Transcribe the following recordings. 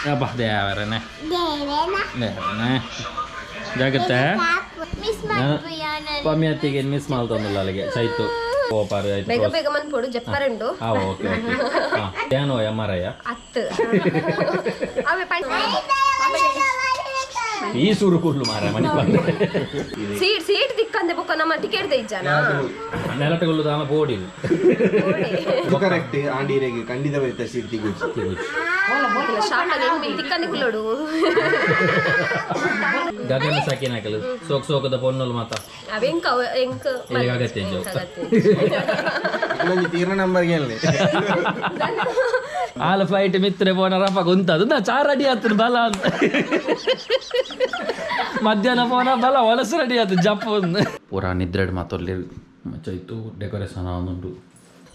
apa deverene jagat pamiyatigen miss maltondilla alige chaitu pare aitu bega bega man podu jepparendu okay yano yamaraya attu ave ಈ ಸುರು ಕುಡ್ಲು ಮಾರ ಮನೆ ಬಂದೆ seat ದಿಕ್ಕಂದೆ ಬೊಕ್ಕ ನಮ್ಮ ಟಿಕೆಟ್ ದೈಜಾನ ನೆಲಟಗೊಳ್ಳು ದಾನ ಬೋಡಿ ಕರೆಕ್ಟ್ ಆಂಡಿರೆಗೆ ಖಂಡಿತ ಬೈತ ಸೀಟ್ ತಿಗುಚಿ ಶಾಪಗೆ ಎಂಬಿ ದಿಕ್ಕಂದೆ ಕುಲ್ಲೋಡು ಗಗನ ಸಾಕಿನಾಕಲು ಸೋಕ್ ಸೋಕದ ಪೊನ್ನಲು ಮಾತ ಅವೆಂಕ ಆಗತ್ತೆ ಜೋ ಇನ್ನೊಂದು ತೀರ್ಣ ನಂಬರ್ ಗೆಲ್ಲೆ ಆಲ ಫ್ಲೈಟ್ ಮಿತ್ರೆ ಪೋನರಪ್ಪ ಗೊಂತದು ನಾ ಚಾರ್ ಅಡಿ ಆತನ ಬಲ ಅಂತ ಮಧ್ಯಾಹ್ನ ಪೋನ ಬಲ ಹೊಲಸು ರೆಡಿ ಆಯ್ತು ಜಪ್ಪ ಪೂರಾ ನಿದ್ರೆಡ್ ಮಾತೊಲ್ಲಿ ಚೈತು ಡೆಕೋರೇಷನ್ ಅವನುಂಡು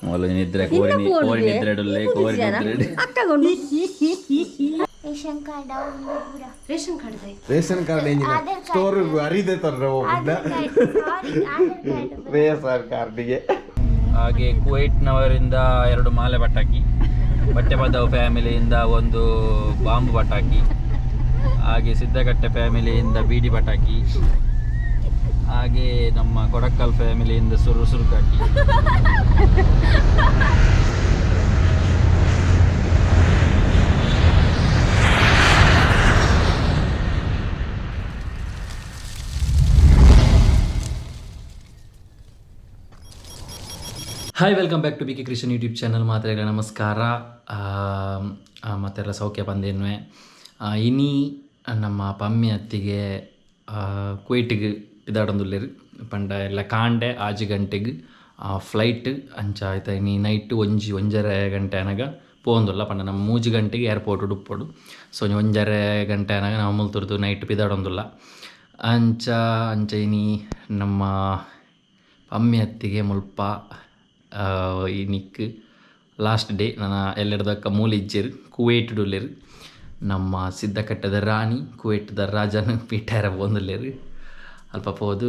ಮೊದಲು ನಿದ್ರೆ ಕೋರಿ ನಿದ್ರೆಡುಲ್ಲೆ ಕೋರಿ ನಿದ್ರೆಡ್ ರೇಷನ್ ಕಾರ್ಡ್ ಎಂಜಿನ ಸ್ಟೋರ್ ಅರಿದೆ ತರ್ರೆ ಹೋಗ್ಬಿಟ್ಟ ರೇಷನ್ ಕಾರ್ಡಿಗೆ ಹಾಗೆ ಕುವೈಟ್ನವರಿಂದ 2 ಮಾಲೆ ಪಟಾಕಿ ಬಟ್ಟೆ ಬದವ್ ಫ್ಯಾಮಿಲಿಯಿಂದ 1 ಬಾಂಬು ಪಟಾಕಿ ಹಾಗೆ ಸಿದ್ದಕಟ್ಟೆ ಫ್ಯಾಮಿಲಿಯಿಂದ ಬೀಡಿ ಪಟಾಕಿ ಹಾಗೆ ನಮ್ಮ ಕೊಡಕ್ಕಲ್ ಫ್ಯಾಮಿಲಿಯಿಂದ ಸುರುಕಾಕಿ hi welcome back to bkcreation YouTube channel ಮಾತ್ರೆಗಳ ನಮಸ್ಕಾರ ಮತ್ತೆಲ್ಲ ಸೌಖ್ಯ ಬಂದೇನು ಇನಿ ನಮ್ಮ ಪಮ್ಮಿ ಅತ್ತಿಗೆ ಕುವೈಟಿಗೆ ಇದಾಡೊಂದುಲ್ಲೇರು ಪಂಡ ಎಲ್ಲ ಕಾಂಡೆ 6 ಗಂಟೆಗೆ ಫ್ಲೈಟ್ ಅಂಚ ಆಯ್ತಾ ಇನಿ ನೈಟ್ 1:30 ಗಂಟೆ ಅನಗ ಪೋಂದುಲ್ಲ ಪಂಡ ನಮ್ಮ 3 ಗಂಟೆಗೆ ಏರ್ಪೋರ್ಟ್ ಉಡುಪೋಡು ಸೊ 1:30 ಗಂಟೆ ಅನಗ ನಾವು ಮುಲ್ತುರ್ದು ನೈಟ್ ಬಿದಾಡೊಂದುಲ್ಲ ಅಂಚ ಇನಿ ನಮ್ಮ ಪಮ್ಮಿ ಅತ್ತಿಗೆ ಮುಲ್ಪ ಈ ನಿಕ್ ಲಾಸ್ಟ್ ಡೇ ನಾನು ಎಲ್ಲರದಕ್ಕ ಮೂಲಿಜ್ಜೇರು ಕುವೈಟ್ಡುಲ್ಲೇರು ನಮ್ಮ ಸಿದ್ದಕಟ್ಟೆದ ರಾಣಿ ಕುವೈಟ್ದ ರಾಜನ್ ಪೀಠಾರ ಬಂದುಲ್ಲೇರು ಅಲ್ಪ ಪೋದು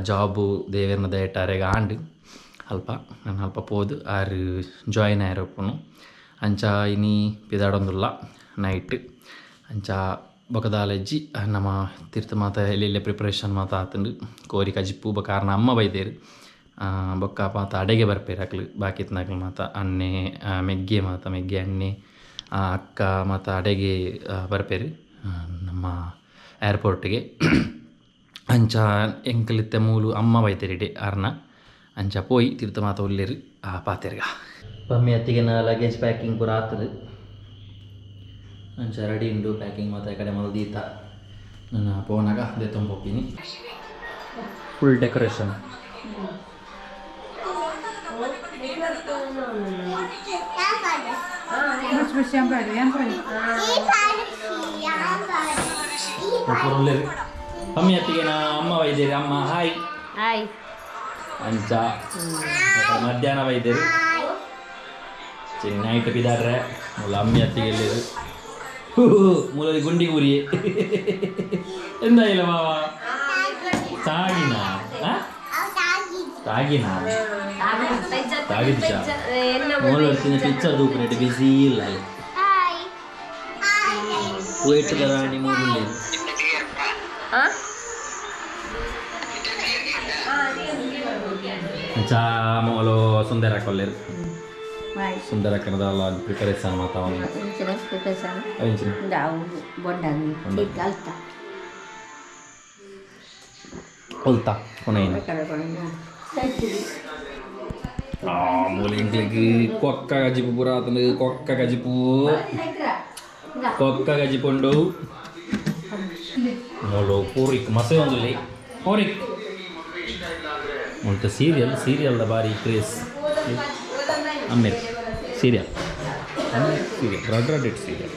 ಜಾಬು ದೇವರನ ದಯಟಾರೆಗ ಆಂಡು ನಾನು ಅಲ್ಪ ಪೋದು ಆರು ಜಾಯಿನ್ ಆಯಿರೋಪನು ಅಂಚ ಇನಿ ಪಿದಾಡೊಂದುಲ್ಲ ನೈಟ್ ಅಂಚ ಬೊಕದಾಲಜ್ಜಿ ನಮ್ಮ ತೀರ್ಥ ಮಾತ ಎಲ್ಲೆಲ್ಲ ಪ್ರಿಪ್ರೇಷನ್ ಮಾತ ಆತಂಡು ಕೋರಿ ಕಜಿಪ್ಪು ಬಕಾರನ ಅಮ್ಮ ಬೈದೇರು ಬೊಕ್ಕ ಮಾತ ಅಡೆಗೆ ಬರ್ಪೇರು ಅಕ್ಲು ಬಾಕಿತ್ನಾಕ್ಲು ಮಾತ ಅನ್ನೆ ಮೆಗ್ಗೆ ಅನ್ನೆ ಅಕ್ಕ ಮಾತ ಅಡೆಗೆ ಬರ್ಪೇರು ನಮ್ಮ ಏರ್ಪೋರ್ಟ್ಗೆ ಅಂಚ ಎಂಕಲಿತ್ತೆ ಮೂಲು ಅಮ್ಮ ಬೈತೇರಿಡೆ ಆರ್ನ ಅಂಚ ಪೋಯಿ ತೀರ್ಥ ಮಾತ ಉಳ್ಳೇರು ಪಾತೆರ್ಗ ಪಮ್ಮಿ ಅತ್ತಿಗೆ ನಾ ಲಗೇಜ್ ಪ್ಯಾಕಿಂಗ್ ಪೂರ ಆಗ್ತದೆ ಅಂಚ ರೆಡಿ ಉಂಡು ಪ್ಯಾಕಿಂಗ್ ಮಾತ ಕಡೆ ಮೊದಲು ದೀತ ನಾನು ಪೋನಾಗ ಅದೇ ತೊಂಬೋಗ್ತೀನಿ ಫುಲ್ ಡೆಕೋರೇಷನ್ ಪಮ್ಮಿ ಅತ್ತಿಗೆ ನಾ ಅಮ್ಮ ವೈದ್ಯರು ಅಮ್ಮ ಹಾಯ್ ಹಾಯ್ ಅಂಚ ಮಧ್ಯಾಹ್ನ ವೈದ್ಯರು ನೈಟ್ ಬಿದಾಡ್ರೆ ಮೂಲ ಅಮ್ಮಿ ಅತ್ತಿಗೆ ಎಲ್ಲಿರು ಮೂಲಲ್ಲಿ ಗುಂಡಿ ಊರಿ ಎಂದ ಇಲ್ಲ ಮಾವ ತಾಗಿನ ತಾಗಿದ್ದ ಮೂಲ ಪಿಕ್ಚರ್ ದೂಪನೇಟ್ ಬಿಸಿ ಇಲ್ಲ ಕುವೈಟ್ದ ರಾಣಿ ಮೂರಲ್ಲಿ ಚಾ ಮೊದಲು ಸುಂದರ ಹಾಕೊಳ್ಳೇರು ಸುಂದರ ಕನ್ನಡ ಪ್ರಿಪರೇಷನ್ ಮಾತಾವಲ್ಲ ಕೊಲ್ತಾ ಕೊನೆಯನ್ನು ಮೂಲ ಇಂಗ್ಲಿಗೆ ಕೊಕ್ಕ ಗಜಿಪು ಪೂರ ಆತಂದು ಕೊಕ್ಕ ಗಜಿಪುಂಡು ಮೂಲು ಪೂರಿಕ್ ಮಸೆ ಒಂದುಲ್ಲಿ ಪೂರಿಕ್ ಮತ್ತು ಸೀರಿಯಲ್ದ ಭಾರಿ ಕ್ರೇಸ್ ಅಮ್ಮೇಲೆ ಸೀರಿಯಲ್ ರೆಡ್ ಸೀರಿಯಲ್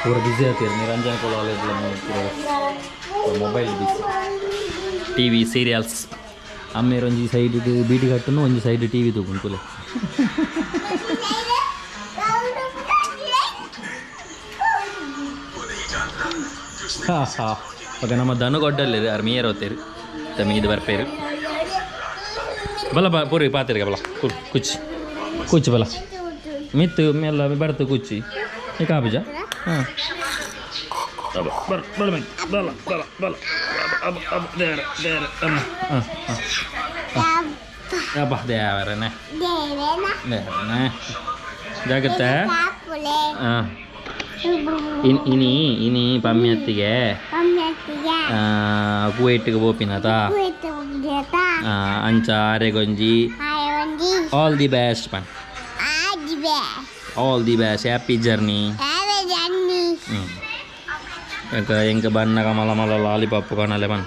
ಪೂರ ಬಿಸಿ ಆಗ್ತೀರಿ ನಿರಂಜನ ಕಾಲೇಜ್ ಮೊಬೈಲ್ ಬಿಸಿ ಟಿ ವಿ ಸೀರಿಯಲ್ಸ್ ಅಮ್ಮೇರು ಒಂಜಿ ಸೈಡ್ ಬೀಟಿ ಕಟ್ಟನು ಒಂಜಿ ಸೈಡ್ ಟಿ ವಿ ತಗೊಂಡು ನಮ್ಮ ದನಗೊಡ್ಡಲ್ಲಿ ಅರ್ ಮೀಯರ್ ಹೋಗ್ತೇರು ಮೀದು ಬರ್ಪೇರು ಬಲ ಪೂರಿ ಪಾತಿರ್ಗೆ ಬಲ ಕುಚ್ಚಿ ಕುಚ್ಚಿ ಬಲ ಮಿತ್ತು ಎಲ್ಲ ಬರ್ತು ಕುಚ್ಚಿ ಈ ಕಾಬೀಜ ಹಾಂ ಬಲ ಬಲ ಬಲ ಬಲ ದೇವರ ದೇವರ ಹಾಂ ಅಬ್ಬ ದೇವರನೇ ದೇವರನೇ ಜಾಗತ್ತೆ ಹಾಂ ಇನಿ ಪಮ್ಮಿಯತ್ತಿಗೆ ಕುವೈಟ್ಗೆ ಬೋಪಿನತ ಅಂಚ ಆರೆಗೊಂಜಿ ಆಲ್ ದಿ ಬೆಸ್ಟ್ ಪನ್ all the best happy journey ಎಂಕ ಬಣ್ಣಗ ಮಲ ಮಲ ಲಾಲಿಪಾಪ್ ಕಾಣಲೆ ಬನ್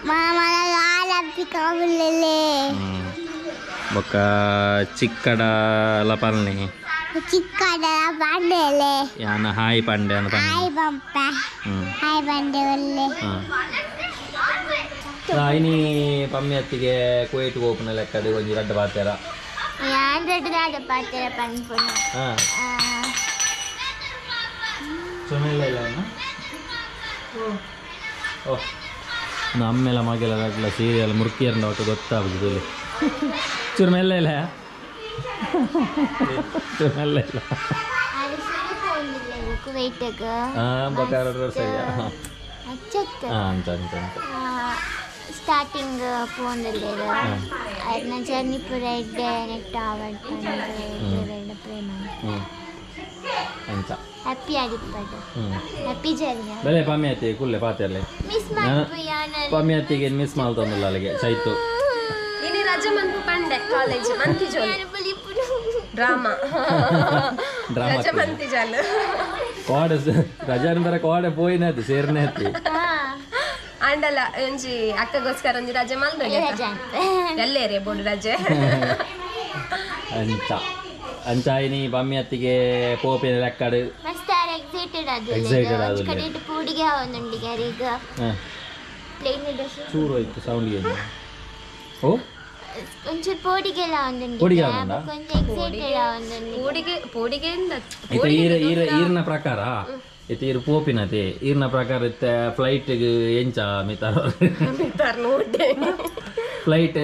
ಬೊಕ್ಕ ಚಿಕ್ಕಡ ಲಪಲ್ನಿ ಚಿಕ್ಕಡ ಬಂಡೆಲೆ ಯಾನ ಹಾಯ್ ಪಂಡೆ ಅನ್ನ ಪಂಡೆ ಹಾಯ್ ಬಂಪ ಹಾಯ್ ಬಂಡೆ ಒಳ್ಳೆ ಇನಿ ಪಮ್ಮಿ ಹತ್ತಿಗೆ ಕುವೈಟ್ ಓಪನ್ ಲೆಕ್ಕದ ಒಂಜಿ ರಡ್ಡ ಪಾತೆರ ಯಾನ್ ದೊಡ್ಡದಾದ ಪಾತ್ರೆ ಪನ್ಪುನ ಹಾಂ ಸುಮ್ಮನೆ ಇಲ್ಲ ಓ ನಮ್ಮೆಲ್ಲ ಮಗೆಲ್ಲ ರಡ್ಲ ಸೀರಿಯಲ್ ಮುರ್ಕಿಯರ್ನ ಒಟ್ಟು ಗೊತ್ತಾಗುದು ಇಲ್ಲಿ ಚೂರು ಮೆಲ್ಲ ಇಲ್ಲ ಚೂರು ಮೆಲ್ಲ ಇಲ್ಲ ಕುವೈಟ್ಗ ಹಾಂ ಬಕಾರ ಸರಿಯಾ ಅಚ್ಚತ್ತ ಅಂತ ಅಂತ ಅಂತ ಸ್ಟಾರ್ಟಿಂಗ್ ಫೋನಲ್ಲಿ ಅದನ್ನ ಜರ್ನಿ ಪೂರ ಇಡ್ಡೆ ನೆಟ್ ಆವಡ್ ಪಂಡು ಪ್ರೇಮ ಅಂತ ಹ್ಯಾಪಿ ಆಗಿಪ್ಪಡು ಹ್ಯಾಪಿ ಜರ್ನಿ ಬೆಲೆ ಪಮ್ಮಿ ಹತ್ತಿ ಕುಲ್ಲೆ ಪಾತೆರ್ಲೆ ಮಿಸ್ ಮಾಡ್ತೀಯಾ ಪಮ್ಮಿ ಹತ್ತಿಗೆ ಮಿಸ್ ಮಾಡ್ತಂದಿಲ್ಲ ಅಲ್ಲಿಗೆ ಸೈತು ಇನಿ ರಜೆ ಮನ್ಪು ಪಂಡೆ ಕಾಲೇಜ್ ಮಂತಿ ಜೋಲಿ ಡ್ರಾಮಾ ರಜೆ ಮಂತಿ ಜಾಲ ಕೋಡೆ ರಜಾನಂತರ ಕೋಡೆ ಪೋಯಿನದ್ದು ಸೇರ್ನೆ ಹತ್ತಿ ಅಂಡಲ ಒಂಜಿ ಅಕ್ಕಗೋಸ್ಕರ ಒಂಜಿ ರಜೆ ಮಲ್ದ ಎಲ್ಲೇರಿ ಬೋಡು ರಜೆ ಅಂಚ ಅಂಚಾಯಿನಿ ಪಮ್ಮಿ ಹತ್ತಿಗೆ ಪೋಪಿನ ಲೆಕ್ಕಡು ಮಸ್ತಾರ ಎಕ್ಸೈಟೆಡ್ Excited ಅದು ಆದುಲ್ಲೆ. ಕಡೆ ಪೂಡಿಗೆ ಒಂದುಂಡಿಗೆ ಈಗ ಪ್ಲೇನ್ ಚೂರು ಆಯ್ತು ಸೌಂಡ್ಗೆ ಓ ಒಂಚೂರು ಪೋಡಿಗೆಲ್ಲ ಒಂದುಂಡಿಗೆ ಪೋಡಿಗೆ ಒಂದುಂಡ? ಕೊಂಚ ಎಕ್ಸೈಟೆಡ್ ಒಂದುಂಡಿಗೆ ಪೋಡಿಗೆಯಿಂದ ಇದು ಈರ್ನ ಪ್ರಕಾರ ಇತ್ತು ಈರು ಪೋಪಿನತೆ ಈರ್ನ ಪ್ರಕಾರ ಇತ್ತೆ ಫ್ಲೈಟ್ಗೆ ಎಂಚ ಮಿತಾರ ನೋಡ್ಡೆ ಫ್ಲೈಟ್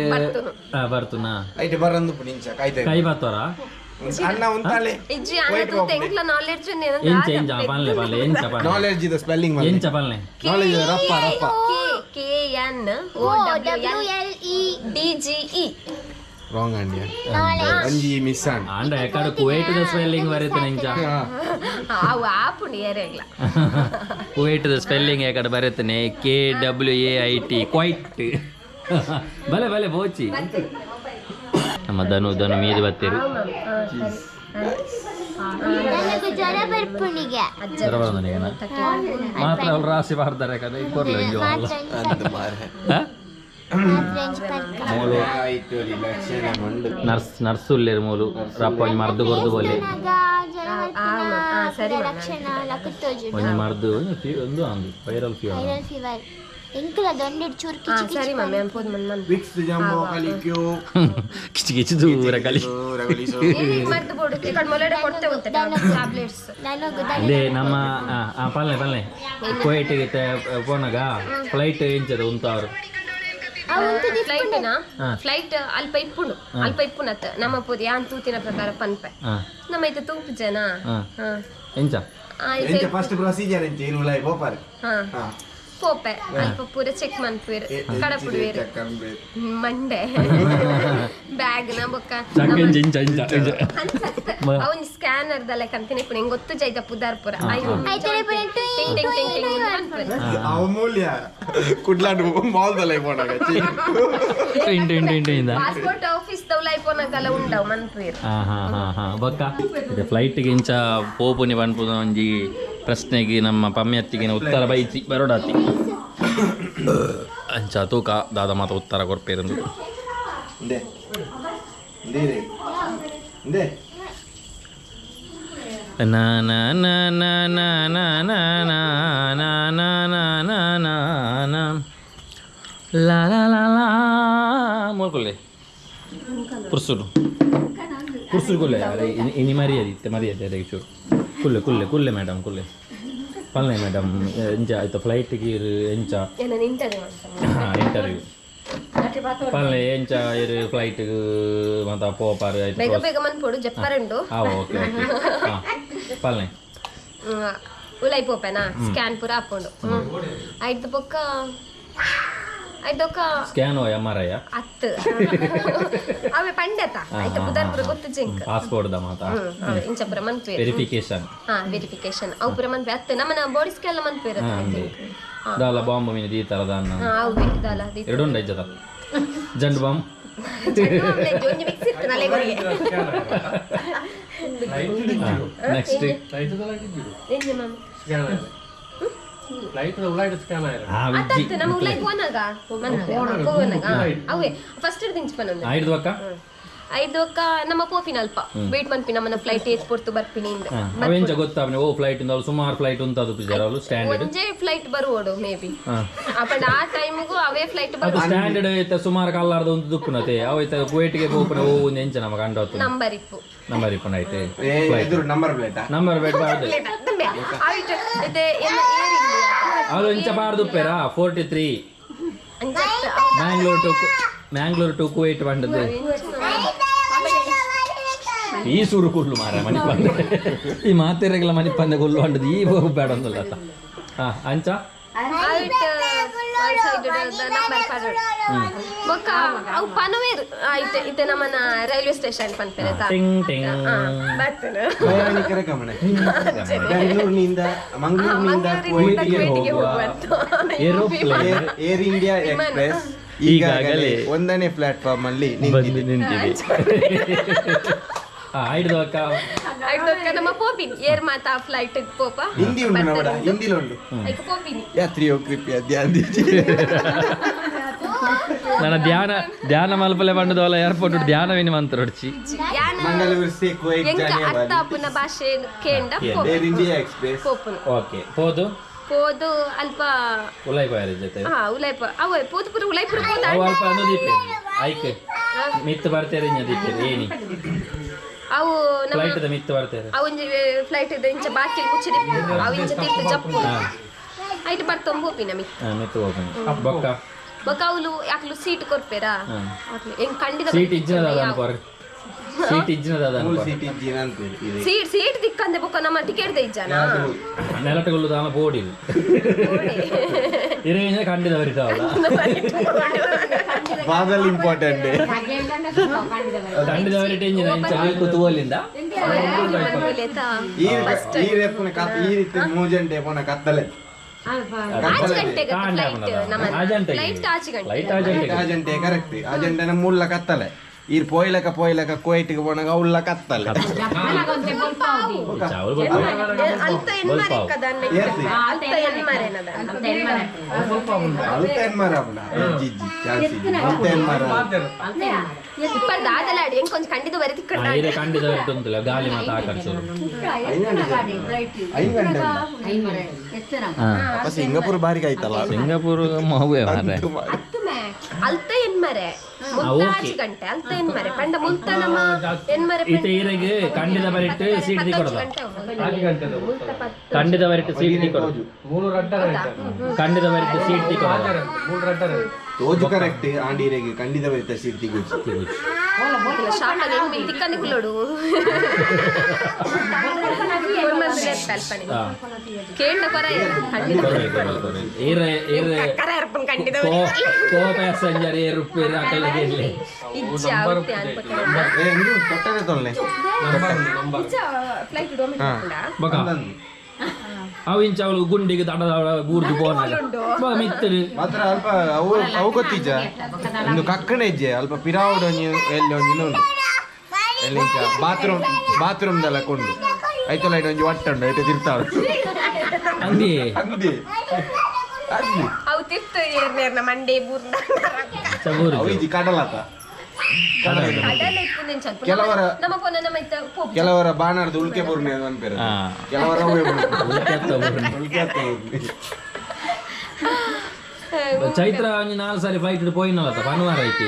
ಬರ್ತುನಾ ಐತೆ ಬರಂದು ನಿಂಚ ಕಾಯ್ತಾ ಕೈ ಬರ್ತವರ ಅಣ್ಣ ಉಂತಾಲೆ ಇಜ್ಜಿ ಅನ್ನ ತೆಂಕ್ಲ ನಾಲೆಡ್ಜ್ ಎಂಚ ಎಂಚ ಪನ್ಲೆ ಪನ್ಲೆ ಎಂಚ ಪನ್ಲೆ ನಾಲೆಡ್ಜ್ ಇದೆ ಸ್ಪೆಲ್ಲಿಂಗ್ ಎಂಚ ಪನ್ಲೆ ನಾಲೆಡ್ಜ್ ರಪ್ಪ ರಪ್ಪ KN OWLEDGE ರಾಂಗ್ ಅಂಡಿ ಒಂಜಿ ಮಿಸ್ ಅಂಡ್ ಅಂಡ ಎಕಡೆ ಕುವೈಟ್ದ ಸ್ಪೆಲ್ಲಿಂಗ್ ಬರೀತು ಎಂಚ ಅವು ಆಪುಂಡು ಏರೆಗ್ಲ ಕುವೈಟ್ದ ಸ್ಪೆಲ್ಲಿಂಗ್ ಎಕಡೆ ಬರೀತಾನೆ KWAIT ಕ್ವೈಟ್ ಬಲೆ ಬಲೆ ಬೋಚಿ ನಮ್ಮ ಧನು ಮೀದು ಬತ್ತೀರು ನನಗೆ ಜ್ವರ ಬರ್ಪುಣಿಗೆ ಜ್ವರ ಬಂದನಿಗೆ ಮಾತ್ರ ಅವ್ರು ರಾಶಿ ಬಾರ್ದಾರೆ ಕಡೆ ಕೊರ್ಲೆ ಮೂಲು ನರ್ಸ್ ಉಲ್ಲೇರು ಮೂಲು ರಪ್ಪ ಒಂಜಿ ಮರ್ದು ಕೊರ್ದು ಬೋಲೆ ಲಕ್ಷಣ ಲಕ್ಕತ್ತೋಜು ಒಂಜಿ ಮರ್ದು ಒಂದು ಅಂದು ವೈರಲ್ ಫೀವರ್ ವೈರಲ್ ಫೀವರ್ ಎಂಕಲ ದೊಂಡೆಡ್ ಚೂರು ಕಿಚಿ ಸರಿ ಮಮ್ಮಿ ಅನ್ಪೋದ್ ಮನ್ ವಿಕ್ಸ್ ಜಂಬೋ ಕಲಿಕ್ಯೋ ಕಿಚಿ ಕಿಚಿ ದೂರ ಕಲಿ ರಗಲಿಸೋ ಮರ್ದು ಬೋಡು ಈ ಕಡೆ ಮೊಲೆಡೆ ಕೊಡ್ತೇವೆ ಅಂತ ಟ್ಯಾಬ್ಲೆಟ್ಸ್ ನನಗೆ ಇದೇ ನಮ್ಮ ಪಲ್ಲೆ ಕುವೈಟಿಗೆ ಪೋನಾಗ ಫ್ಲೈಟ್ ಎಂಚದ ಉಂತವ್ರು ಫ್ಲೈಟ್ ಅಲ್ಪ ಇಪ್ಪುನತ್ ನಮ್ಮ ಪೋದಿ ಯಾನ್ ತೂತಿನ ಪ್ರಕಾರ ಪನ್ಪೆ ನಮ್ಮ ಐತೆ ತೂಪು ಜನ ಎಂಚ ಎಂಚ ಫಸ್ಟ್ ಪ್ರೊಸೀಜರ್ ಎಂಚ ಇರುಲೈ ಬೋಪಾರ್ ಪೋಪೆ ಅಲ್ಪ ಪೂರ ಚೆಕ್ ಮನ್ಪುವೇರು ಕಡಪುಡುವೇರು ಮಂಡೆ ಬ್ಯಾಗ್ ನ ಬೊಕ್ಕ ಅವನ್ ಸ್ಕ್ಯಾನರ್ ದಲ್ಲ ಕಂತಿನ ಇಪ್ಪು ನಿಂಗೆ ಗೊತ್ತು ಜೈತ ಪುದಾರ್ ಪುರ ಅಮೂಲ್ಯ ಕುಡ್ಲಾಡು ಮಾಲ್ ದಲ್ಲ ಪೋನಾಗ ಪಾಸ್ಪೋರ್ಟ್ ಆಫೀಸ್ ದೌಲ ಐಪೋನಾಗಲ್ಲ ಉಂಡವು ಮನ್ಪುವೇರು ಬೊಕ್ಕ ಫ್ಲೈಟ್ಗೆ ಇಂಚ ಪೋಪುನಿ ಪನ್ಪುದ ಒಂಜಿ ಪ್ರಶ್ನೆಗೆ ನಮ್ಮ ಪಮ್ಮಿ ಹತ್ತಿಗೆ ಉತ್ತರ ಬೈಚಿ ಬರೋಡಾತಿ ಅಂಚ ತೂಕ ದಾದ ಮಾತ ಉತ್ತರ ಕೊರ್ಪೇರಂದು ಇಂದೆ ಇಂದೆ ಇಂದೆ ನಾ ನಾ ನಾ ನಾ ನಾ ನಾ ನಾ ನಾ ನಾ ನಾ ನಾ ನಾ ನಾ ನಾ ಲಾ ಲಾ ಲಾ ಲಾ ಮೋಲ್ಕೊಲ್ಲೆ ಪುರ್ಸುಡು ಕೊಲ್ಲೆ ಇನಿ ಮರ್ಯಾದೆ ಅದಕ್ಕೆ ಚೂರು ಕುಲ್ಲೆ ಮೇಡಮ್ ಕುಲ್ಲೆ ಪಲ್ಲೆ ಮೇಡಮ್ ಎಂಚ ಆಯ್ತು ಫ್ಲೈಟ್ಗೆ ಎಂಚ ಇಂಟರ್ವ್ಯೂ ಇಂಟರ್ವ್ಯೂ ಪಲ್ಲೆ ಎಂಚ ಇರು ಫ್ಲೈಟ್ ಮತ್ತ ಪೋಪಾರು ಆಯ್ತು ಬೇಗ ಬೇಗ ಮನ್ಪೋಡು ಜಪ್ಪರಂಡು ಓಕೆ ಪಲ್ಲೆ ಉಲೈ ಪೋಪೆನಾ ಸ್ಕ್ಯಾನ್ ಪೂರ ಹಾಕೊಂಡು ಆಯ್ತು ಪೊಕ್ಕ ಆಯ್ತೊಕ್ಕ ಸ್ಕ್ಯಾನ್ MRI ಅತ್ತು ಅವೇ ಪಂಡೆತ ಆಯ್ತು ಬುಧರ್ ಪುರ ಗೊತ್ತು ಜಿಂಕ್ ಪಾಸ್ಪೋರ್ಟ್ ದ ಮಾತಾ ಇಂಚ ಪುರ ಮನ್ಪೇರು ವೆರಿಫಿಕೇಶನ್ ವೆರಿಫಿಕೇಶನ್ ಅವು ಪುರ ಮನ್ಪೆ ಅತ್ತು ನಮ್ಮನ ಬಾಡಿ ಸ್ಕ್ಯಾನ್ ಮನ್ಪೇರು ದಾಲ ಬಾಂಬ್ ಮೀನು ಈ ತರದ ಅವೇ ದಾಲ ಎರಡು ಉಂಡ ಇಜ್ಜದ ಜಂಡು ಬಾಂಬ್ ಒಂಜಿ ಮಿಕ್ಸ್ ಇತ್ತು ನಲೆಗೊರಿಗೆ ನೆಕ್ಸ್ಟ್ ಎಂಜ ಮಾಮ ವಿಜ್ಜಿ ನಮ್ಮ ಉಲೈ ಪೋನಾಗ ಅವೇ ಫಸ್ಟ್ ದಿಂಚ್ಪನೊಂದು ಐದು ಅಕ್ಕ ಐದು ಅಕ್ಕ ನಮ್ಮ ಪೋಪಿನ ಅಲ್ಪ ವೇಟ್ ಮನ್ಪಿ ನಮ್ಮನ ಫ್ಲೈಟ್ ಏರ್ಪೋರ್ಟ್ ಬರ್ಪಿನಿ ಅವೆಂಚ ಗೊತ್ತಾವನೆ ಓ ಫ್ಲೈಟ್ ಇಂದ ಸುಮಾರು ಫ್ಲೈಟ್ ಉಂಟದು ಪಿಜಾರಲು ಸ್ಟ್ಯಾಂಡರ್ಡ್ ಒಂಜೇ ಫ್ಲೈಟ್ ಬರುವೋಡು ಮೇ ಬಿ ಅಪಂಡ ಆ ಟೈಮ್ಗೂ ಅವೇ ಫ್ಲೈಟ್ ಅದು ಸ್ಟ್ಯಾಂಡರ್ಡ್ ಐತೆ ಸುಮಾರು ಕಲ್ಲಾರ್ದ ಒಂದು ದುಕ್ಕುನತೆ ಅವೈತೆ ಕುವೈಟ್ಗೆ ಹೋಗ್ಪನೆ ಓ ಒಂದು ಎಂಚ ನಮಗೆ ಅಂಡತ್ತು ನಂಬರ್ ಇಪ್ಪು ನಂಬರ್ ಇಪ್ಪನ ಐತೆ ನಂಬರ್ ಪ್ಲೇಟಾ ನಂಬರ್ ಬೇಡ ಬಾರ್ದು ಅವಳು ಇಂಚ ಬಾರ್ದು ಪೇರಾ 43 ಮ್ಯಾಂಗ್ಳೂರ್ ಟು ಕುವೈಟ್ ಬಂದದ್ದು ಈ ಸೂರು ಕುರ್ಲು ಮಾರ ಮನಿ ಪಂದೆ ಈ ಮಾತೆರೆಗಳ ಮನಿ ಪಂದೆ ಕೊಲ್ಲು ಅಂಡದು ಈ ಬೇಡ ಅಂದಲ್ಲ ಅಂಚ ಅವು ಪನವೇರು ಆಯ್ತು ಇದು ನಮ್ಮನ ರೈಲ್ವೆ ಸ್ಟೇಷನ್ ಪನ್ಪೇರೆ ಟಿಂಗ್ ಟಿಂಗ್ ಪ್ರಯಾಣಿಕರ ಗಮನ ಬೆಂಗಳೂರಿನಿಂದ ಮಂಗಳೂರಿನಿಂದ ಕುವೈಟ್ಗೆ ಹೋಗುವ ಏರೋಪ್ಲೇನ್ ಏರ್ ಇಂಡಿಯಾ ಎಕ್ಸ್ಪ್ರೆಸ್ ಈಗಾಗಲೇ 1ನೇ ಪ್ಲಾಟ್ಫಾರ್ಮ್ ಅಲ್ಲಿ ಬಂದು ನಿಂತಿದೆ ಐಡ್ದಕ್ಕ ನಮ್ಮ ಪೋಪಿನ್ ಏರ್ ಮಾತಾ ಫ್ಲೈಟ್ ಪೋಪ ಹಿಂದಿ ಉಂಟು ನೋಡ ಹಿಂದಿಲು ಉಂಟು ಐಕ ಪೋಪಿನಿ ಯಾತ್ರಿಯೋ ಕೃಪಯಾ ಧ್ಯಾನ ದೀಜಿಯೇ ನನ್ನ ಧ್ಯಾನ ಮಲ್ಪಲೆ ಬಂಡದವಲ್ಲ ಏರ್ಪೋರ್ಟ್ ಧ್ಯಾನವೇನಿ ಮಂತ್ರೊಡ್ಚಿ ಮಂಗಳೂರು ಸೇ ಕುವೈಟ್ ಎಂಕ ಜಾನೆ ಅರ್ಥ ಅಪ್ಪನ ಭಾಷೆ ಕೇಂಡ ಏರ್ ಇಂಡಿಯಾ ಎಕ್ಸ್ಪ್ರೆಸ್ ಪೋಪುನು ಓಕೆ ಹೋದು ಪೋದು ಅಲ್ಪ ಉಲೈಪಾಯರ ಜೊತೆ ಉಲೈಪ ಅವೇ ಪೋದು ಪುರ ಉಲೈಪುರ ಪೋದ ಅವು ಅಲ್ಪ ಅನುದೀಪೆ ಐಕೆ ಮಿತ್ತು ಬರ್ತಾರೆ ದೀಪೆ ಏನಿ ಅವು ನಮ್ಮ ಫ್ಲೈಟ್ ದ ಮಿತ್ತು ಬರ್ತಾರೆ ಅವೊಂಜಿ ಫ್ಲೈಟ್ ಇದೆ ಇಂಚ ಬಾಕಿಲ್ ಮುಚ್ಚಿದೆ ಅವು ಇಂಚ ತಿರ್ತು ಜಪ್ಪು ಐಟ್ ಬರ್ತೊಂಬ ಹೋಪಿನ ಮಿ ಮಿತ್ತು ಹೋಗ್ತಾನೆ ಬೊಕ್ಕ ಬೊಕ್ಕ ಅವಳು ಯಾಕಲು ಸೀಟ್ ಕೊರ್ಪೇರಾ ಹೆಂಗ್ ಖಂಡಿತ ಸೀಟ್ ಇಜ್ಜಿನದ ಅನ್ಕೋರ ಸೀಟ್ ಇಜ್ಜಿನದ ಮೂಲ ಸೀಟ್ ಇಜ್ಜಿನ ಅಂತ ಇದೆ ಸೀಟ್ ದಿಕ್ಕಂದೆ ಬೊಕ್ಕ ನಮ್ಮ ಟಿಕೆಟ್ ದ ಇಜ್ಜಾನ ನೆಲಟಗೊಳ್ಳು ದಾನ ಬೋರ್ಡ್ ಇರೇಂಜ ಖಂಡಿತ ಬರಿತಾವಲ್ಲ ಬಾದಲ್ ಇಂಪಾರ್ಟೆಂಟ್ ಖಂಡಿತ ಬರಿಟೇಂಜಿನ ಇಂಚ ಕುತೂಹಲಿಂದ ಈ ರೇಪುನ ಈ ರೀತಿ ಮೂಜಂಟೆ ಪೋನ ಕತ್ತಲೆ ಆಜಂಟೆ ಕರೆಕ್ಟ್ ಆಜಂಟೆನ ಮುಳ್ಳ ಕತ್ತಲೆ ಈ ಪೋಯ್ಲಕ ಕುವೈಟ್ಗೆ ಪೋನಾಗ ಉಳ್ಳ ಕತ್ತಲೆ ಖಂಡಿತ ಬರೀ ಖಂಡಿತ ಬರಿಟುಂತಿಲ್ಲ ಗಾಳಿ ಮಾತ್ರ ಆಕರ್ಷೋರು ಸಿಂಗಾಪುರ್ ಬಾರಿಗೆ ಆಯ್ತಲ್ಲ ಸಿಂಗಾಪುರ್ ಮಗುವೆ ಮಾರ್ರೆ ಅಲ್ತ ಎನ್ಮರೆ ಮುಲ್ತಾಜಿ ಗಂಟೆ ಅಲ್ತ ಎನ್ಮರೆ ಪಂಡ ಮುಲ್ತ ನಮ್ಮ ಎನ್ಮರೆ ಈತ ಈರೆಗೆ ಖಂಡಿತ ಬರಿಟ್ಟು ಸೀಟ್ ದಿ ಕೊಡೋದು ಖಂಡಿತ ಬರಿಟ್ಟು ಸೀಟ್ ದಿ ಕೊಡೋದು ಖಂಡಿತ ಬರಿಟ್ಟು ಸೀಟ್ ದಿ ಕೊಡೋದು ತೋಜು ಕರೆಕ್ಟ್ ಆಂಡಿರೆಗೆ ಖಂಡಿತ ಬರಿತ ಸೀಟ್ ತಿಗೋಜು ಶಾರ್ಟ್ ಆಗಿ ಹೆಂಗ್ ತಿಕ್ಕಂದಿ ಕುಲ್ಲೋಡು ಕೇಂಡ ಕೊರ ಖಂಡಿತ ಕರ ಇರ್ಪನ್ ಖಂಡಿತ ಕೋ ಪ್ಯಾಸೆಂಜರ್ ರೂಪಾಯಿ ಹಾಕಲ್ಲ ಇಜ್ಜ ಆಗುತ್ತೆ ಅನ್ಪಕ್ಕೆ ತೊಟ್ಟನೆ ತೊಳ್ಳೆ ಫ್ಲೈಟ್ ಡೊಮೆಸ್ಟಿಕ್ ಬಕ ಅವು ಇಂಚ ಅವಳು ಗುಂಡಿಗೆ ದಡದ ಗೂರ್ದು ಬೋನಾಗ ಮಿತ್ತರು ಮಾತ್ರ ಅಲ್ಪ ಅವು ಗೊತ್ತಿಜ್ಜ ಒಂದು ಕಕ್ಕಣ ಇಜ್ಜೆ ಅಲ್ಪ ಪಿರಾವುಡ್ ಎಲ್ಲಿ ಒಂಜಿನ ಎಲ್ಲಿ ಬಾತ್ರೂಮ್ ದಲ್ಲ ಕೊಂಡು ಆಯ್ತಲ್ಲ ಒಂಜಿ ಒಟ್ಟಂಡು ಐತೆ ತಿರ್ತಾವ ಅಂದಿ ಅಂದಿ ಅವು ತಿರ್ತು ಏರ್ನೇರ್ನ ಮಂಡೆ ಬೂರ್ನ ಅವು ಇಜ್ಜಿ ಕಡಲಾತ ಕಡಲೆ ಇಪ್ಪುಂದೆನ್ ಸ್ವಲ್ಪ ಕೆಲವರ ನಮ್ಮ ಪೊನ್ನ ನಮ್ಮ ಇತ್ತ ಪೋಪು ಕೆಲವರ ಬಾಣಾರ್ದು ಉಲ್ಕೆ ಬೂರ್ನೆ ಅನ್ಪೇರ ಕೆಲವರ ಚೈತ್ರ ಒಂಜಿ 4 ಸಾರಿ ಫ್ಲೈಟ್ ಪೋಯಿನಲ್ಲ ಪನುವಾರ ಐತಿ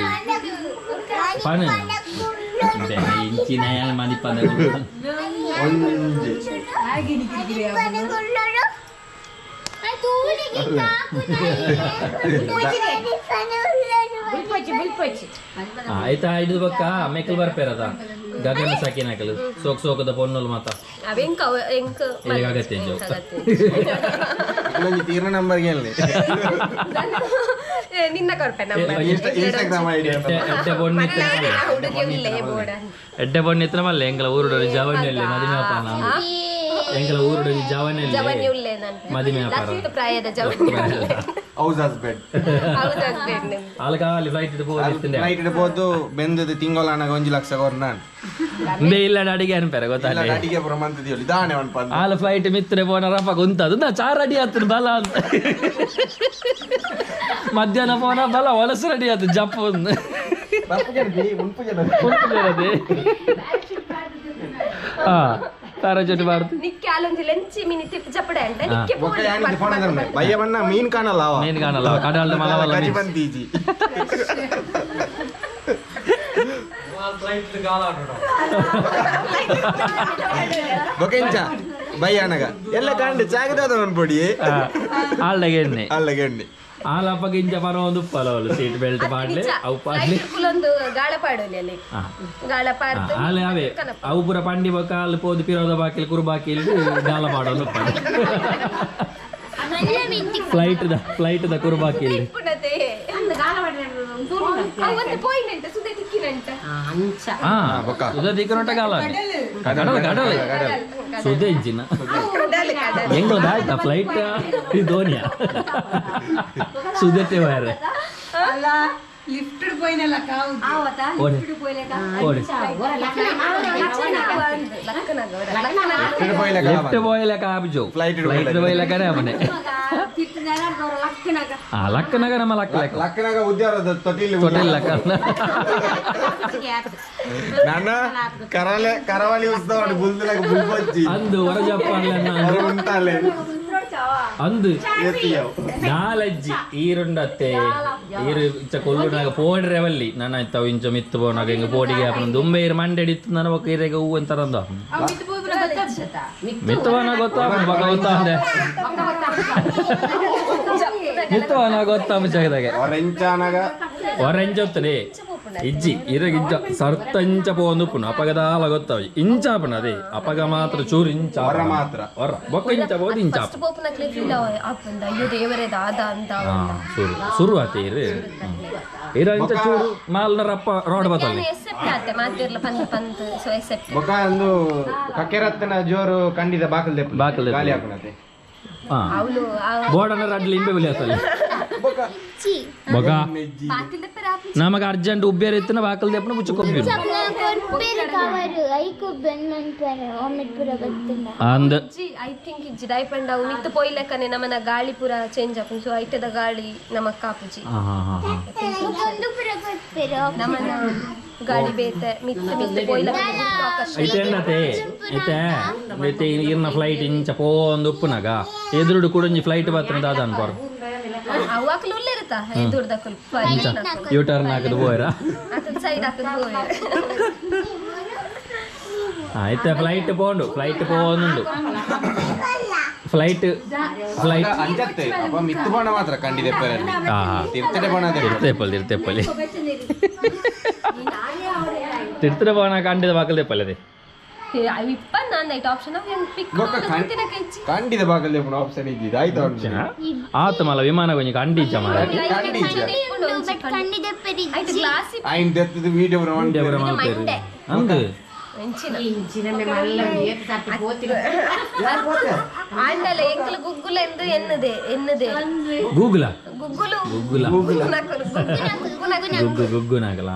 ಪನ ಇಂಚಿನ ಮನಿಪಂದ ಆಯ್ತಾ ಐದು ಬಕ್ಕ ಮೇಕಲ್ ಬರ್ಪೇರದ ಗಗನ ಸಾಕಿನಾಕಲು ಸೋಕದ ಪೊನ್ನಲು ಮಾತ ಅವೆಂಕ ಅಗತ್ಯ ತೀರ್ಣ ನಂಬರ್ ಹೇಳಿ ನಿನ್ನ ಕೊರ್ಪೆ ನಂಬರ್ ಇನ್ಸ್ಟಾಗ್ರಾಮ್ ಐಡಿ ಎಡ್ಡೆ ಪೊಣ್ಣು ಎತ್ತನ ಮಲ್ಲ ಎಂಗಳ ಊರುಡೋರು ಜವನಿಯಲ್ಲಿ ಮದುವೆ ಅಪ್ಪ ಎಂಗಳ ಊರುಡೋರು ಜವನಿಯಲ್ಲಿ ಮದುವೆ ಅಪ್ಪ ಪ್ರಾಯದ ಜವನಿ ಹೌಸ್ ಹಸ್ಬೆಂಡ್ ಆಲ್ಕಾಲಿ ಫ್ಲೈಟ್ ಫ್ಲೈಟ್ ಇಡ್ಬೋದು ಬೆಂದದು ತಿಂಗಳಾನಾಗ 1 ಲಕ್ಷ ಕೊರ್ ನಾನು ಇಲ್ಲ ಅಡಿಗೆ ಅನ್ಪೇರೆ ಗೊತ್ತಾಗ ಅಡಿಗೆ ಪ್ರಮಾಣದಲ್ಲಿ ದಾನೆ ಅನ್ಪಂದು ಆಲ ಫ್ಲೈಟ್ ಮಿತ್ರ ಪೋನ ರಪ್ಪ ಕುಂತದು ನಾ ಚಾರ್ ಅಡಿ ಹತ್ತಿರ ಬಲ ಅಂತ ಮಧ್ಯಾಹ್ನ ಪೋನ ಬಲ ಹೊಲಸು ರೆಡಿ ಆಯ್ತು ಜಪ್ಪ ಒಂದು ಹಾ ತಾರಚೋಟಿ ಮಾಡ್ತು ನಿಕ್ಕೆ ಅಲ್ಲೊಂದು ಲೆಂಚಿ ಮಿನಿ ತಿಪ್ಪು ಚಪ್ಪಡೆ ಅಂತ ನಿಕ್ಕೆ ಭಯವನ್ನ ಮೀನ್ ಕಾಣಲ್ಲ ಮೀನ್ ಕಾಣಲ್ಲ ಕಡಲ್ದ ಮಲವಲ್ಲ ಬಂದೀಜಿ ಬೊಕೆಂಚ ಭಯ್ಯನಗ ಎಲ್ಲ ಕಂಡು ಜಾಗದ ಅನ್ಪೊಡಿ ಆಳ್ದಗೆ ಅಲ್ಲಗೆಣ್ಣೆ ಆಲಪ್ಪ ಗಿಂಜ ಬರೋ ಒಂದು ಪಲವಲು ಸೀಟ್ ಬೆಲ್ಟ್ ಪಾಡ್ಲೆ ಅವು ಪಾಡ್ಲೆ ಕುಲೊಂದು ಗಾಳ ಪಾಡೋಲಿ ಅಲ್ಲಿ ಗಾಳ ಪಾಡ್ದು ಆಲೆ ಅವೇ ಅವು ಪೂರ ಪಂಡಿ ಬೊಕ್ಕ ಅಲ್ಲಿ ಪೋದು ಪಿರೋದ ಬಾಕಿಲ್ ಕುರು ಬಾಕಿಲ್ ಗಾಳ ಪಾಡೋನು ಫ್ಲೈಟ್ ದ ಕುರು ಬಾಕಿಲ್ ಪುಣತೆ ಅವತ್ತು ಪೋಯಿನಂತೆ ಸುದೆ ತಿಕ್ಕಿನಂತ ಸುದೆ ತಿಕ್ಕಿನಂಟ ಗಾಳ ಕಡಲ ಸುದೆ ಇಂಚಿನ ಎಂಗ್ಲದಾಯ್ತಾ ಫ್ಲೈಟ್ ಧೋನಿಯ ಸುದೆತ್ತೆ ಬೇರೆ ಲಿಫ್ಟ್ പോയിനല്ല ಲಿಫ್ಟ್ പോയില്ല കാപിച്ചോ ഫ്ലൈറ്റ് പോയില്ല കരമനെ ಲಕ್ಕನಾಗ ನಮ್ಮ ಲಕ್ಕನಾಗ ಉದ್ಯಾರದ ತೊಟ್ಟಿಲ್ ನಾನು ಕರಾವಳಿ ಉತ್ಸವ ಬುಲ್ದಲಾಗ ಬುಲ್ಬಜ್ಜಿ ಅಂದು ಹೊರ ಜಪ್ಪಾನ್ಲೆ ಉಂಟಾಲೆ ಅಂದು ನಾಲಜ್ಜಿ ಈರುಂಡತ್ತೆ ಈರು ಇಚ್ಚ ಕೊಲ್ಲುನಾಗ ಪೋಡ್ರೆವಲ್ಲಿ ನಾನು ಆಯ್ತಾವ ಇಂಚ ಮಿತ್ತು ಪೋನಾಗ ಹಿಂಗ ಪೋಡಿಗೆ ಹಾಕೊಂಡು ದುಂಬೆ ಇರು ಮಂಡೆ ಹಿಡಿತು ನನ್ನ ಒಕ್ಕ ಇರೆಗ ಹೂ ಅಂತಾರಂದ ಮಿತ್ತವನ ಗೊತ್ತಾಂದೆ ಮಿತ್ತವನ ಗೊತ್ತಾಮ ಜಾಗದಾಗೆ ಒರೆಂಚ ಹೊತ್ತನೆ ಇಜ್ಜಿ ಇರಗಿಜ್ಜ ಸರ್ತ ಪೋಂದು ಪುನ ಅಪಗದಾಲ ಗೊತ್ತಾವ ಇಂಚಾಪನ ಅದೇ ಅಪಗ ಮಾತ್ರ ಚೂರು ಇಂಚ ಮಾತ್ರ ಹೊರ ಬೊಕ್ಕ ಇಂಚ ಬೋದು ಇಂಚಾಪ ಶುರು ಆತೆ ಇರ ಇಂಚ ಚೂರು ಮಾಲ್ನ ರಪ್ಪ ರೋಡ್ ಬತ್ತಲ್ಲಿ ಬೊಕ ಒಂದು ಕಕ್ಕೆರತ್ತನ ಜೋರು ಕಂಡಿದ ಬಾಕಲ್ ಗಾಲಿ ಹಾಕುನತೆ ಬೋರ್ಡನ್ನ ರಡ್ಲಿ ಇಂಬೆ ಬಿಲಿ ಆತಲ್ಲಿ ಬೊಕ ನಮಗೆ ಅರ್ಜೆಂಟ್ ಉಬ್ಬೇರು ಇತ್ತನ ಬಾಕಲ್ ದೆಪ್ಪನ ಬುಚ್ಚ ಕೊಬ್ಬಿರು ಅಂದ ಐ ಥಿಂಕ್ ಇಜ್ಜಿ ದೈಪಂಡ ಅವು ಮಿತ್ತು ಪೋಯ್ಲೆಕ್ಕನೆ ನಮ್ಮನ ಗಾಳಿ ಪೂರ ಚೇಂಜ್ ಆಪುನ್ ಸೊ ಐಟದ ಗಾಳಿ ನಮಕ್ ಕಾಪುಜಿ ನಮ್ಮನ ಗಾಳಿ ಬೇತೆ ಮಿತ್ತು ಪೋಯ್ಲೆಕ್ಕ ಐತೆ ಎನ್ನತೆ ಐತೆ ಈರ್ನ ಫ್ಲೈಟ್ ಇಂಚ ಪೋಂದು ಉಪ್ಪುನಾಗ ಎದುರುಡು ಕುಡಂಜಿ ಫ್ಲೈಟ್ ಬತ್ತನ ದಾದ ಅನ್ಕೋರು ಅವಾಕಲು ಉಳ್ಳಿರುತ್ತಾ ಎದುರ್ದಕ್ಕಲು ಯೂ ಟರ್ನ್ ಹಾಕದು ಹೋಯ್ರ ಸೈಡ್ ಹಾಕದು ಹೋಯ್ರ ಆಯ್ತಾ ಫ್ಲೈಟ್ ಪೋನುಂಡು ಫ್ಲೈಟ್ ಅಂಜತ್ತೆ ಅಪ್ಪ ಮಿತ್ತು ಬಣ ಮಾತ್ರ ಕಂಡಿದೆ ಪೇರಲ್ಲಿ ತಿರ್ತಡೆ ಬಣ ತಿರ್ತೇಪಲ್ಲಿ ತಿರ್ತಡೆ ಬಣ ಕಂಡಿದ ಬಾಕಲ್ ತೆಪ್ಪಲ್ಲಿ ಅದೇ ಕಂಡಿದ ಬಾಕಲ್ ತೆಪ್ಪನ ಆಪ್ಷನ್ ಇದ್ದಿದ್ದು ಆಯ್ತು ಆಪ್ಷನ್ ಆತ ಮಲ್ಲ ವಿಮಾನ ಕೊಂಚ ಕಂಡಿಚ್ಚ ಮರ ಆಯ್ತು ತೆತ್ತದು ವಿಡಿಯೋ ಮಾಡ್ತೇವೆ ಅಂದು ಆಂಡಲ ಎಂಕಲ ಗುಗ್ಗುಲ ಎಂದು ಎನ್ನದೆ ಗೂಗುಲ ಗುಗ್ಗುನಾಗಲ್ಲ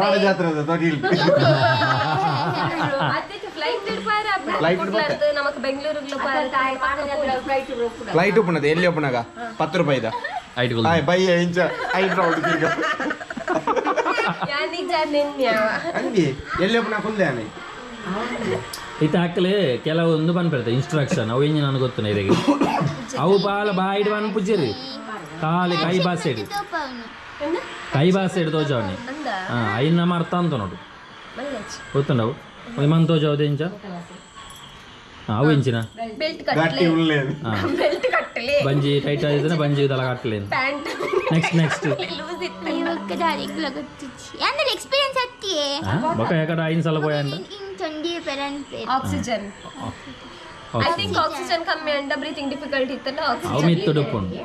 ಬಾಳ ಜಾತ್ರದ ತೊಟ್ಟಿಲ್ ನಮಕ್ ಬೆಂಗಳೂರು ಫ್ಲೈಟ್ ಉಪ್ಪುನದ ಎಲ್ಲಿ ಉಪ್ಪುನಾಗ 10 ರೂಪಾಯಿದ ಬಯ್ಯ ಇಂಚ ಐಟ್ ರೌಂಡ್ ಎಲ್ಲಿ ಉಪ್ಪುನ ಕುಂದೆ ಇತ್ತ ಹಾಕಲೆ ಕೆಲವೊಂದು ಬಂದ್ಬಿಡ್ತದೆ ಇನ್ಸ್ಟ್ರಕ್ಷನ್ ಅವು ಹೆಂಗೆ ನನಗೆ ಗೊತ್ತು ಇದಕ್ಕೆ ಅವು ಬಾಲ ಬಾಯಿಡ್ ಬಂದ್ಪುಜಿರಿ ಖಾಲಿ ಕೈ ಬಾಸ್ ಸೈಡ್ ತೋಜವನಿ ಐನ ಅರ್ಥ ಅಂತ ನೋಡು ಗೊತ್ತುಂಡವು ವಿಮಾನ ತೋಜವದು ಇಂಚ అవు ఎంచిన బెల్ట్ గట్టి కట్టలేదు ఉండలేదు బెల్ట్ కట్టలే బంజీ టైట్ అయితే బంజీ తల కట్టలేదు ప్యాంట్ నెక్స్ట్ లూజ్ ఇತ್ತು ఈ ఒక్కదాని ఇంట్లో గుర్తొచ్చి అందరు ఎక్స్పీరియన్స్ అత్తియే ఒక ఎక్కడ 5 సార్లు పోయాండ ఇంకొండి పెరన్ పేరు ఆక్సిజన్ ಐ ಥಿಂಕ್ ಆಕ್ಸಿಜನ್ ಕಮ್ಮಿ ಅಂಡ ಬ್ರೀತಿಂಗ್ ಡಿಫಿಕಲ್ಟ್ ಇತ್ತಲ್ಲ అవు ಆಕ್ಸಿಜನ್ మిత్తుడుపుండు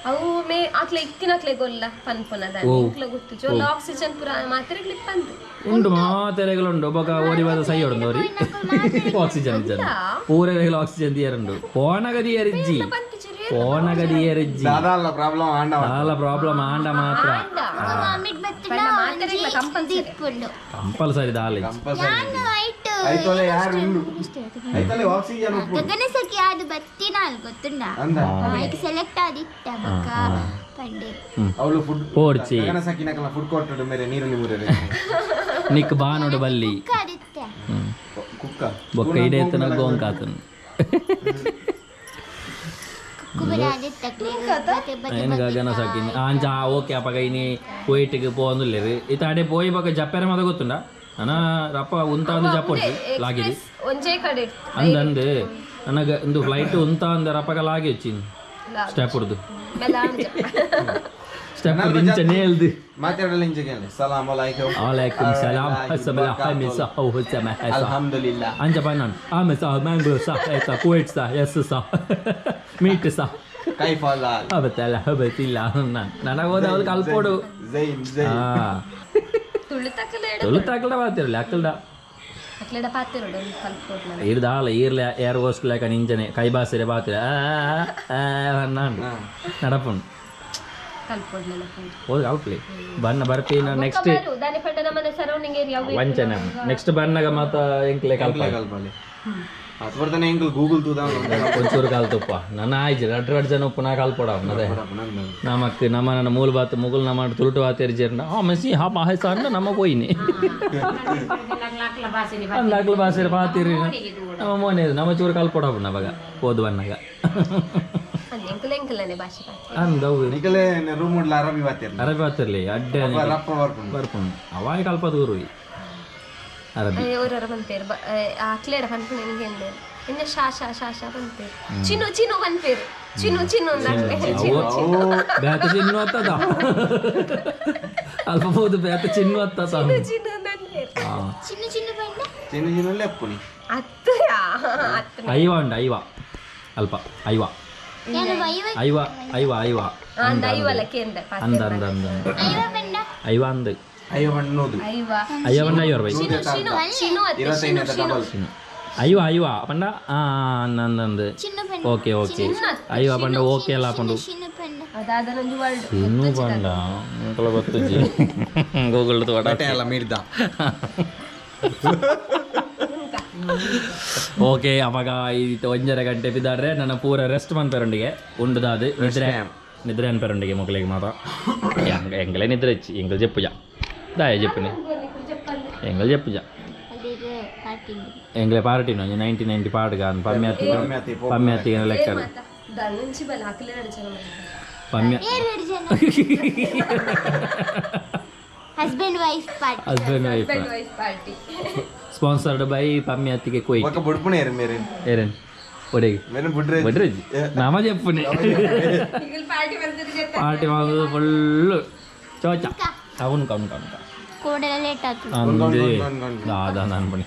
ಅವು ಮೇ ಆಕ್ಲೆ ಇಕ್ಕಿನಕ್ಲೆ ಗೊಲ್ಲ ಪನ್ಪುನದ ಇಂಕ್ಲೆ ಗೊತ್ತು ಜೋಲ ಆಕ್ಸಿಜನ್ ಪುರ ಮಾತ್ರೆ ಕ್ಲಿಪ್ ಅಂದು ഉണ്ട് മാതിരകളുണ്ട് ఒక ഓരി വന്ന സൈഡ് ഓരി ഓക്സിജൻ പൂരകൾ ഓക്സിജൻ തീയറുണ്ട് പോണഗതി എരിജി പോണഗതി എരിജി దాదాల ప్రాబ్లం ఆండ చాలా ప్రాబ్లం ఆండ మాత్ర మామిడి బత్తల ಮಾತ್ರೆ ಕಂಪಲ್ಸರಿ తిప్పుండు కంపల్సరీ దాలి ಯಾನು ಐಟು ಐತೋಲೆ ಯಾರು ಉಂಡು ಐತೋಲೆ ಆಕ್ಸಿಜನ್ ಉಪ್ಪು ಗಗನಸಖಿ ಅದು ಬತ್ತಿನಾಲ್ ಗೊತ್ತುಂಡ ಅಂದ ಆಯ್ಕೆ ಸೆಲೆಕ್ಟ್ ಆದಿತ್ತ ಬಕ್ಕ ಪಂಡೆ ಅವಳು ಫುಡ್ పోడ్చి ಗಗನ ಸಕಿನಕಲ ಫುಡ್ ಕೊಟ್ಟಡು ಮೇರೆ ನೀರಲ್ಲಿ ಮುರರೆ నీకు బానోడు బల్లి ಆದಿತ್ತ ಕುಕ್ಕ బొక్క ఇడేతన గోంకాతను ಕುಬರ ಆದಿತ್ತ నేను గగన సాకిని అంచా ఓకే అప్పగా ఇని పోయిటికి పోందులేరు ఇతాడే పోయి పక్క చెప్పారే మద ಗೊತ್ತುಂಡ ಅನ ರಪ್ಪ ಉಂತ ಅಂದು ಜಪ್ಪೊಡ್ಸಿ లాగిది ಒಂಜೇ ಕಡೆ ಅಂದಂದು ನನಗ ಒಂದು ಫ್ಲೈಟ್ ಉಂತ ಅಂದ ರಪ್ಪಗ లాగి వచ్చింది ಸ್ಟೆಪ್ ಉಡ್ದು ಸ್ಟೆಪ್ ಉಡ್ದು ಇಂಚನೆ ಹೇಳ್ದು ಮಾತಾಡಲ್ಲ ಇಂಜಗೇನೆ ಸಲಾಮ್ ಅಲೈಕುಂ alaikum salam hasabala hamisa au husama hasa ಅಲ್ಹಮ್ದುಲಿಲ್ಲಾ anja banan amesa mango sa eta kuwait sa yes sa meet sa Kaif ಅಲ್ಲಾಲ್ abatala habatilla ನನಗ ಹೋದವಳು ಕಲ್ಪೋಡು ಜೈನ್ ಜೈನ್ ತುಳಿತಕ್ಕಲೆ ತೊಲು ತಾಕಲ್ಡ ಬಾತಿರಲ್ಲ ಅಕ್ಕಲ್ಡ ಅಕ್ಲೆಡ ಪಾತಿರೋಡು ಕಲ್ಪೋಟ್ಲ ಇರ್ದಾಳ ಈರ್ಲ ಏರ್ ಹೋಸ್ಟ್ ಲೇಕ ನಿಂಜನೆ ಕೈ ಬಾಸಿರೆ ಬಾತಿರ ನಾನು ನಡಪುಂಡು ಕಲ್ಪೋಡ್ಲ ಹೋದ್ ಕಲ್ಪ್ಲಿ ಬಣ್ಣ ಬರ್ತೀನಿ ನೆಕ್ಸ್ಟ್ ದಾನಿ ಪಂಡ ನಮ್ಮನೆ ಸರೌಂಡಿಂಗ್ ಏರಿಯಾ ವಂಚನೆ ನೆಕ್ಸ್ಟ್ ಬಣ್ಣಗ ಮಾತ ಎಂಕ್ಲೆ ಕಲ್ಪ ಕಲ್ಪಲೆ ಅತ್ವರ್ದನೆ ಎಂಕಲ್ ಗೂಗಲ್ ತೂದ ಒಂಚೂರು ಕಾಲ್ತಪ್ಪ ನನ್ನ ಆಯ್ತು ರಡ್ ಜನ ಉಪ್ಪು ನಾ ಕಾಲ್ಪಡ ಅದೇ ನಮಕ್ ನಮ್ಮ ನನ್ನ ಮೂಲ ಬಾತ್ ಮುಗುಲ್ ನಮ್ಮ ತುರುಟು ಬಾತ್ ಎರ್ಜಿರ್ನ ಮೆಸಿ ಹಾ ಮಾಹಸ ಅಂದ ನಮ್ಮ ಪೋಯಿನಿ ಅಂದಾಕ್ಲ ಬಾಸಿರ ಬಾತಿರಿ ನಮ್ಮ ಮೋನೆ ನಮ್ಮ ಚೂರು ಕಾಲ್ಪಡ ನವಾಗ ಹೋದ್ ಬಣ್ಣಗ ಎಂಕಲನೆ ಭಾಷೆ ಅಂದವು ನಿಕಲೆ ರೂಮ್ ಉಡ್ಲ ಅರಬಿ ಬಾತಿರ್ಲ ಅರಬಿ ಬಾತಿರ್ಲಿ ಅಡ್ಡೆ ರಪ್ಪ ಬರ್ಕೊಂಡು ಬರ್ಪುಂಡು ಅವಾಗ ಕಲ್ಪದ ಊರು ಅರಬಿ ಓರರ ಬಂತೇರು ಅಕ್ಲೆಡ ಪನ್ಪುಣ ನಿಂಗೆ ಇನ್ನ ಶಾ ಶಾ ಶಾ ಶಾ ಬಂತೇರು ಚಿನ್ನು ಚಿನ್ನು ಬಂತೇರು ಚಿನ್ನು ಚಿನ್ನು ಬೇತ ಚಿನ್ನು ಅತ್ತದ ಅಲ್ಪ ಹೋದು ಬೇತ ಚಿನ್ನು ಅತ್ತದ ಚಿನ್ನು ಬಂತೇರು ಚಿನ್ನ ಚಿನ್ನ ಪಂಡ ಚಿನ್ನ ಚಿನ್ನ ಲೆಪ್ಪುನಿ ಅತ್ತಯಾ ಐವ ಉಂಡು ಐವ ಅಲ್ಪ ಐವ ನಾನು ವೈವ ಐವ ಐವ ಐವ ಅಂದ ಐವಲ ಕೇಂದ್ರ ಅಂದ ಅಂದ ಅಂದ ಐವ ಪಂಡ ಐವ ಅಂದು ಅಯ್ಯೋ ಅನ್ನೋದು ಐವ ಅಯ್ಯ ಬಣ್ಣ ಐವರ್ ಬೈ ಚಿನ್ನು ಚಿನ್ನು ಅತ್ತೆ ಚಿನ್ನು ಚಿನ್ನು ಐವ ಐವ ಪಂಡ ಅಂದಂದು ಚಿನ್ನ ಪಂಡ ಓಕೆ ಓಕೆ ಐವ ಪಂಡ ಓಕೆ ಅಲ್ಲ ಪಂಡು ಚಿನ್ನ ಪಂಡ ಅದಾದ ನಂಜು ವರ್ಲ್ಡ್ ಇನ್ನೂ ಪಂಡ ಇಂಕಲ ಗೊತ್ತಜ್ಜಿ ಗೂಗಲ್ ತೋಡ ಎಲ್ಲ ಮೀರ್ದ ಓಕೆ ಅವಾಗ ಇದು 1:30 ಗಂಟೆ ಬಿದ್ದಾಡ್ರೆ ನನ್ನ ಪೂರ ರೆಸ್ಟ್ ಮನ್ಪೆರೊಂಡಿಗೆ ಉಂಡುದಾದು ನಿದ್ರೆ ಅನ್ಪೆರೊಂಡಿಗೆ ಮಕ್ಕಳಿಗೆ ಮಾತ್ರ ಎಂಗಲೇ ನಿದ್ರೆ ಹಚ್ಚಿ ಎಂಗಲ್ ಜಪ್ಪುಜ ದಾಯ ಜಪ್ಪುನಿ ಎಂಗಲ್ ಜಪ್ಪುಜ ಎಂಗ್ಲೆ ಪಾರ್ಟಿನೋ 1990 ಪಾಡ್ಗ ಪಮ್ಯಾತಿಗೆ ಲೆಕ್ಕ ದಂಚಿ ಬಲ ಅಕ್ಲೆ ನಡಚನ ಪಮ್ಯ ಎರಡು ಜನ husband wife party husband wife wife party sponsored by ಪಮ್ಯಾತಿಗೆ ಕೊಯ್ ఒక బుడ్పునే ఎరు మేరే ఏరేన్ ఒడేగి మేరే బుడ్రే బడ్రజ్జి నామ చెప్పుని ಈಗಲ್ ಪಾರ್ಟಿ ಬಂದಿದೆ ಜೊತೆ పార్టీ మాకు ఫుల్ చోచ అవును కౌను కౌను ಕೋಡೆಲ್ಲ ಲೇಟ್ ಆಯ್ತು అంది దాదా అనిపని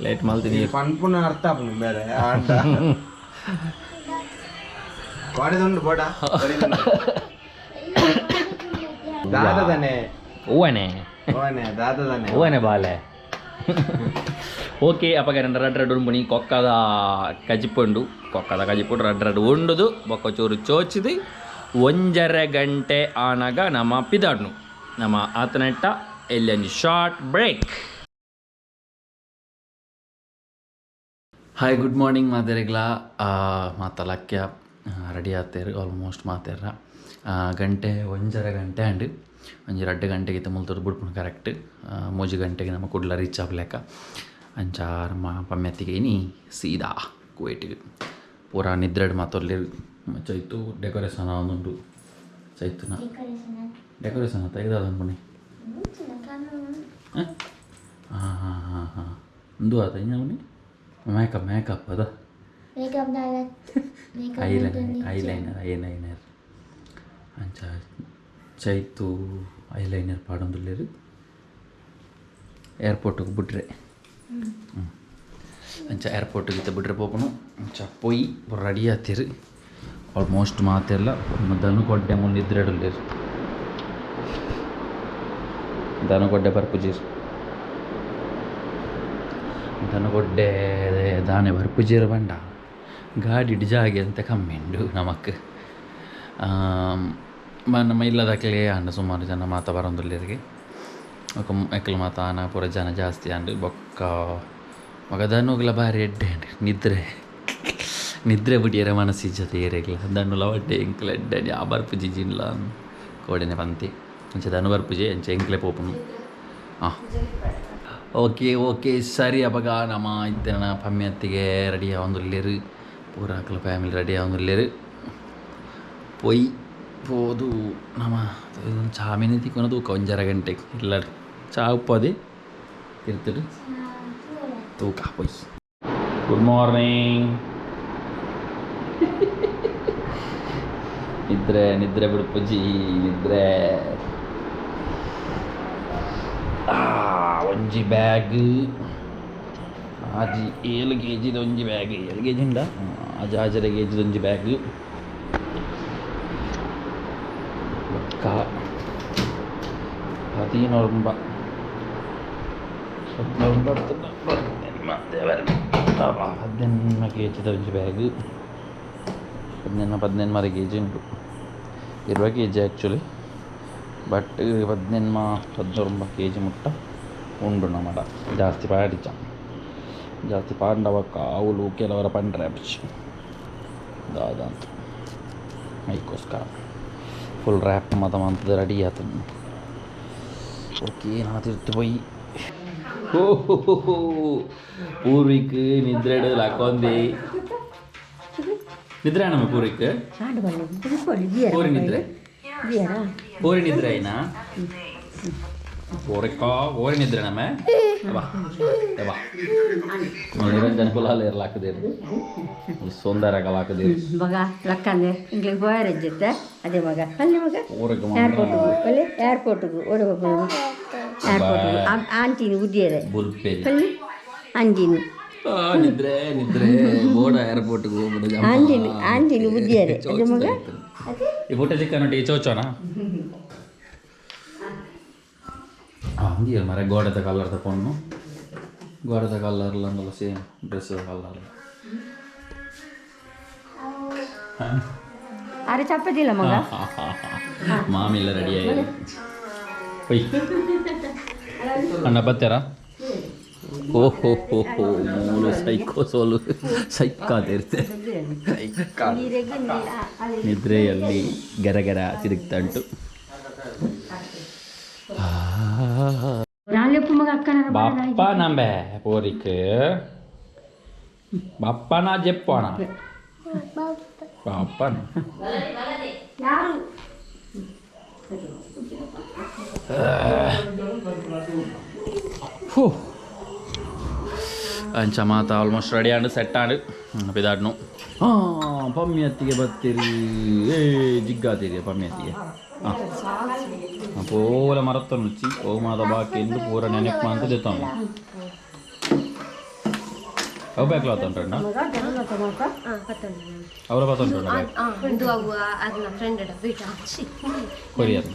లేట్ మల్తి పన్పున అర్థ అప్పుడు మేరే ఆంట వాడేదుండు బోడా దాదదనే ఓనే ఓనే దాదదనే ఓనే బాలే ಓಕೆ ಅಪ್ಪಗ ರಡ್ಡು ಉಂಬುನಿ ಕೊಕ್ಕದ ಕಜಿಪುಂಡು ರಡ್ಡು ಉಂಡುದು ಬೊಕ್ಕ ಚೂರು ಚೋಚಿದು 1:30 ಗಂಟೆ ಆನಾಗ ನಮ್ಮ ಪಿದಾಡ್ನು ನಮ್ಮ ಆತನೆಟ್ಟ ಎಲ್ಲಿ short break. Hi good morning ಮಾತೆರೆಗ್ಲ ಮಾತಲಕ್ಯ ರೆಡಿ ಆತೇರು ಆಲ್ಮೋಸ್ಟ್ ಮಾತೇರ ಗಂಟೆ 1:30 ಗಂಟೆ ಅಂಡ್ 1-2 ಗಂಟೆಗಿಂತ ಮುಲ್ತೋದು ಬಿಡ್ಪುಣ್ ಕರೆಕ್ಟ್ 3 ಗಂಟೆಗೆ ನಮ್ಮ ಕುಡ್ಲ ರೀಚ್ ಆಗ್ಲೇಕ ಅಂಚಾರ ಪಮ್ಮೆತ್ತಿಗೆ ಇನಿ ಸೀದಾ ಕುವೈಟಿಗೆ ಪೂರ ನಿದ್ರೆಡ್ ಮಾತೊಲ್ಲಿ ಚೈತು ಡೆಕೋರೇಷನ್ ಒಂದುಂಟು ಚೈತುನ ಡೆಕೋರೇಷನ್ ತೆಗೆದ ಅನ್ಪಣಿ ಹಾಂ ಹಾಂ ಹಾಂ ಹಾಂ ಒಂದು ಆತ ಇನ್ನವನಿ ಮೇಕಪ್ ಅದು ಮೇಕಪ್ ಐಲೈನರ್ ಅಂಚ ಚೈತು ಐಲೈನರ್ ಪಾಡೊಂದುಲ್ಲೆರ್ ಏರ್ಪೋರ್ಟ್ಗೆ ಬಿಟ್ರೆ ಅಂಚ ಏರ್ಪೋರ್ಟ್ಗೆ ಬಿಟ್ರೆ ಪೋಪನು ಅಂಚ ಪೊಯ್ ರೆಡಿ ಆತೀರಿ ಆಲ್ಮೋಸ್ಟ್ ಮಾತೆಲ್ಲ ದನುಕೊಡ್ಡೆ ಮುಂದಿದ್ರೆಡುಲ್ಲೇರು ದನುಗೊಡ್ಡೆ ಬರ್ಪುಜೀರ್ ದನುಗೊಡ್ಡೆ ದಾನೆ ಬರ್ಪುಜೀರ್ ಬಂಡ ಗಾಡಿ ಜಾಗೆ ಅಂತ ಕಮ್ಮಿ ಉಂಡು ನಮಕ್ ನಮ್ಮ ಇಲ್ಲದಕ್ಲೇ ಅಂಡ ಸುಮಾರು ಜನ ಮಾತ ಬರೋದಿಲ್ಲರಿಗೆ ಎಕ್ಕಲು ಮಾತ ಆನ ಪೂರ ಜನ ಜಾಸ್ತಿ ಅಂಡು ಬೊಕ್ಕ ಮಗ ದನುಗ್ಲ ಬಾರಿ ಎಡ್ಡೆ ನಿದ್ರೆ ಬಿಟ್ಟಿಯರ ಮನಸ್ಸಿಜ್ಜತೆ ಏರೆಗ್ಲ ದಣ್ಣುಲ ಒಡ್ಡೆ ಎಂಕ್ಲೆ ಎಡ್ಡೆ ಆ ಬರ್ಪುಜಿ ಜಿನ್ಲ ಕೋಡೆನೆ ಪಂತಿ ಅಂಚೆ ದನು ಬರ್ಪುಜೆ ಅಂಚೆ ಎಂಕ್ಲೆ ಪೋಪುನು ಹಾಂ ಓಕೆ ಸರಿ ಅಪಗ ನಮ್ಮ ಇದ್ದೇನ ಪಮ್ಮಿಯತ್ತಿಗೆ ರೆಡಿ ಆವೊಂದುಲ್ಲೇರು ಪೂರ ಅಕ್ಲ ಫ್ಯಾಮಿಲಿ ರೆಡಿ ಆವೊಂದುಲ್ಲೇರು ಪೊಯ್ ಪೋದು ನಮ್ಮ ಚಾ ಮೀನು ತಿಕ್ಕೊನದು ಒಂಜರ ಗಂಟೆಗೆ ಇಲ್ಲ ಚಾ ಉಪ್ಪದೆ ಇರ್ತದೆ ತೂಕ ಪೊಯ್ ಗುಡ್ ಮಾರ್ನಿಂಗ್ ನಿದ್ರೆ ಬಿಡುಪುಜಿ ನಿದ್ರೆ ಒಂಜಿ ಬ್ಯಾಗ್ ಆಜಿ 7 kg ಒಂಜಿ ಬ್ಯಾಗ್ 7 kg ಉಂಡ ಆಜರ kg ಒಂಜಿ ಬ್ಯಾಗ್ ಬೊಕ್ಕ 14 kg ಒಂಜಿ ಬ್ಯಾಗ್ 16 kg ಉಂಟು 20 kg ಆ್ಯಕ್ಚುಲಿ ಬಟ್ 14 kg ಮುಟ್ಟ ಉಂಡು ನಮ್ಮಡ ಜಾಸ್ತಿ ಪಾಡಿച്ച ಜಾಸ್ತಿ ಪಾಂಡವಕ್ಕ ಅವಳು ಕೆಲವರ ಪಂಡ್ರೆ ದಾದಂತ ಅದಕ್ಕೋಸ್ಕರ ಫುಲ್ ರ್ಯಾಪ್ ಮಂತದ ರೆಡಿ ಆತ ಓಕೆ ನಾ ತಿರ್ತು ಪೋಯಿ ಪೂರ್ವಿಕ್ ನಿದ್ರೆ ಇಡೋದು ಹಾಕೊಂಡಿ ನಿದ್ರೆ ನಮ್ಮ ಪೂರ್ವಿಕ್ ಪೂರಿ ನಿದ್ರೆ ಐನಾ ಓರಿ ನಿದ್ರೆ ನಮ್ಮ ಬಾ ನಿರಂಜನ ಕುಲಾಲ ಇರ್ಲಾಕದೇರು ಸೌಂದರ್ಯ ಹಾಕದೇರು ಮಗ ಲಕ್ಕಂದೆ ಇಂಗ್ಲಿಗೆ ಹೋಯರಜ್ಜತ್ತೆ ಅದೇ ಮಗ ಅಲ್ಲಿ ಮಗ ಏರ್ಪೋರ್ಟ್ಗೂ ಓಡಬೇಕು ಏರ್ಪೋರ್ಟ್ಗೂ ಆಂಟಿನ ಉದ್ದಿಯದೆ ಅಲ್ಲಿ ಅಂಜಿನು ನಿದ್ರೆ ಬೋಡ ಏರ್ಪೋರ್ಟ್ಗೆ ಹೋಗ್ಬಿಡು ಆಂಟಿನ ಉದ್ದಿಯದೆ ಅದೇ ಮಗ ಈ ಫೋಟೋ ಚಿಕ್ಕನೊಟ್ಟಿ ಚೋಚೋನಾ ಹಂಗೆ ಮರ ಗೋಡೆದ ಕಲರ್ ತಗೊಂಡು ಗೋಡೆದ ಕಲರ್ಲ ಅಂದಲ್ಲ ಸೇಮ್ ಡ್ರೆಸ್ ಕಲರ್ ಅರೆ ಚಪ್ಪದಿಲ್ಲ ಮಗ ಮಾಮಿಲ್ಲ ರೆಡಿ ಆಗಿದೆ ಹೊಯ್ ಅಣ್ಣ ಬರ್ತಾರ ಓಹೋ ಮೂಲು ಸೈಕೋ ಸೋಲು ಸೈಕಾದಿರುತ್ತೆ ನಿದ್ರೆಯಲ್ಲಿ ಗೆರಗೆರ ತಿರುಗ್ತಾ ಉಂಟು ಬಾಪ್ಪ ನಂಬೆ ಪೋರಿಕ್ ಬಾಪ್ಪನ ಜೆಪ್ಪೋಣ ಬಾಪ್ಪನ ಅಂಚ ಮಾತ ಆಲ್ಮೋಸ್ಟ್ ರೆಡಿ ಆಂಡು ಸೆಟ್ ಆಂಡು ಪಿದಾಡ್ನು ಪಮ್ಮಿ ಹತ್ತಿಗೆ ಬರ್ತೀರಿ ಜಿಗ್ಗಾತೀರಿ ಪಮ್ಮಿ ಹತ್ತಿಗೆ ಪೋಲ ಮರತ್ತನ್ನು ರುಚಿ ಮಾದ ಬಾಕಿ ಎಂದು ಪೂರ ನೆನಪು ಅಂತ ದೇತಾವ ಅವು ಬ್ಯಾಗ್ಲ ಹತ್ತೊಂಟಣ್ಣ ಅವರ ಹತ್ತೊಂಟಣ್ಣ ಕೊರಿಯರ್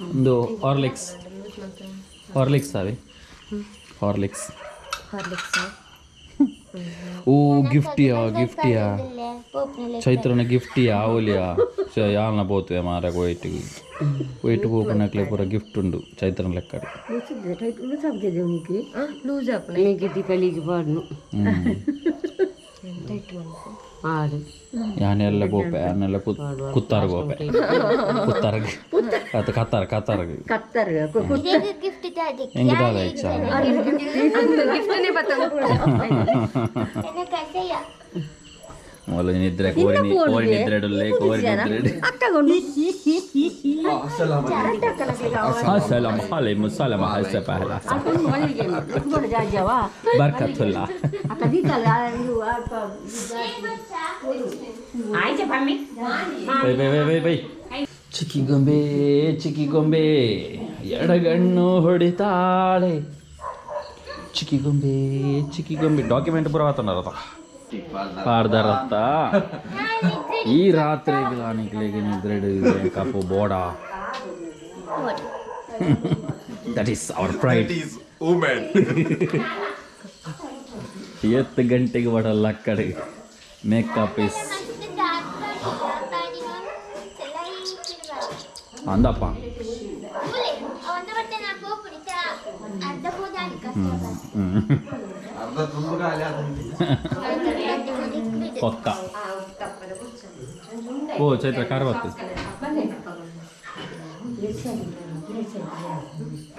ಒಂದು ಹಾರ್ಲಿಕ್ಸ್ ಅವೆ ಹಾರ್ಲಿಕ್ಸ್ ಓ ಗಿಫ್ಟಿಯಾ ಚೈತ್ರನ ಗಿಫ್ಟಿಯಾ ಅವಲಿಯಾ ಯಾಲ್ನ పోతే ಮಾರ ವೈಟ್ పోకునట్లే ಪೂರ ಗಿಫ್ಟ್ ಉಂಡು ಚೈತ್ರನ ಲೆಕ್ಕ ಯಾನೆಲ್ಲ ಗೋಪೆ ಯಾನೆಲ್ಲ ಕುತ್ತಾರ ಗೋಪೆ ಕುತ್ತಾರಗೆ ಅದು ಕತ್ತಾರಗೆ ಹೆಂಗಿದಾದ ಇಚ್ಛಾ ಮೊದಲು ನಿದ್ರೆ ಕೋರಿ ನಿದ್ರೆ ಕೋರಿ ನಿದ್ರೆ ಅಕ್ಕಗೊಂಡು Assalamu alaikum salam hasa pahla barakatullah ಅಕ್ಕ ದೀತಲ್ಲ ನೀವು ಬೈ ಚಿಕ್ಕಿ ಗೊಂಬೆ ಎಡಗಣ್ಣು ಹೊಡಿತಾಳೆ ಚಿಕ್ಕಿ ಗೊಂಬೆ ಡಾಕ್ಯುಮೆಂಟ್ ಪೂರ ಆತನಾರತ ಪಾಡ್ದಾರತ್ತ ಈ ರಾತ್ರಿಗೆ ಆನೆಗಳಿಗೆ ನಿದ್ರೆ ಕಪ್ಪು ಬೋಡ ದಟ್ ಈಸ್ ಅವರ್ ಪ್ರೈಡ್ ಎತ್ತು ಗಂಟೆಗೆ ಬಡಲ್ಲ ಕಡೆ ಮೇಕಪ್ ಇಸ್ ಅಂದಪ್ಪ ಪಕ್ಕ ಓ ಚೈತ್ರ ಕಾರ್ ಬರ್ತದೆ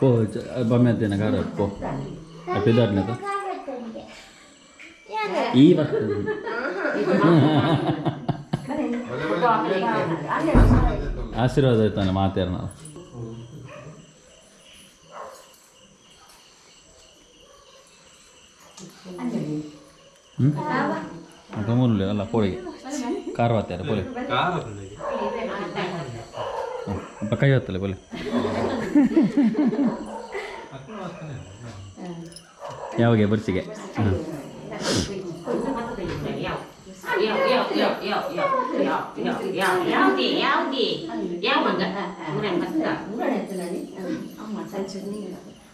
ಓ ಬಮ್ಮೆ ಅದ್ದೇನ ಕಾರ್ ಪೋ ಅಪ್ಪಿದಾರ್ನದ ಈ ಬರ್ತದೆ ಆಶೀರ್ವಾದ ಆಯ್ತಾನೆ ಮಾತಾಡ ನಾವು ಮುರುಳಿ ಅಲ್ಲ ಕೋಳಿಗೆ ಖಾರ ಬಾತ್ಯಾರ ಬೋಲೆ ಅಪ್ಪ ಕೈ ಹೊತ್ತಲ್ಲ ಬೋಲೆ ಯಾವಾಗ ಬರ್ಸಿಗೆ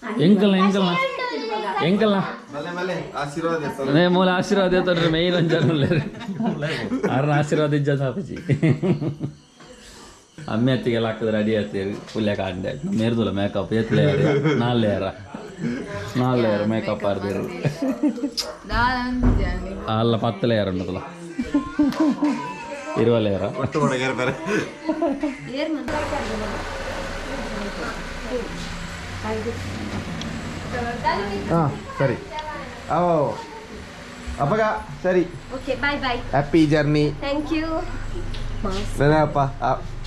ಹಾಂ ಎಂಕಲ್ನ ಮೂಲ ಆಶೀರ್ವಾದ ಹೇಳ್ತಾರೆ ಮೇಯ್ನ್ ಅಂಜಾರಲ್ಲ ಆರನ ಆಶೀರ್ವಾದ ಇಜ್ಜ ಸಾಪಚಿ ಅಮ್ಮೆ ಹತ್ತಿಗೆಲ್ಲ ಹಾಕಿದ್ರೆ ಅಡಿ ಹತ್ತೀರಿ ಪುಲ್ಯ ಕಾಂಡೆ ಮೇರ್ದುಲ್ಲ ಮೇಕಪ್ ಎತ್ತಲೇರ ನಾಲ್ಕು ಲೇಯರ್ ಮೇಕಪ್ ಆರ್ದಿರು ಅಲ್ಲ 10 ಲೇಯರ್ ಉಂಟಲ್ಲ 20 ಲೇಯರ ಹಾಂ ಸರಿ ಅಪ್ಪಗ ಸರಿ okay bye bye happy journey thank you ನೆನಪ್ಪ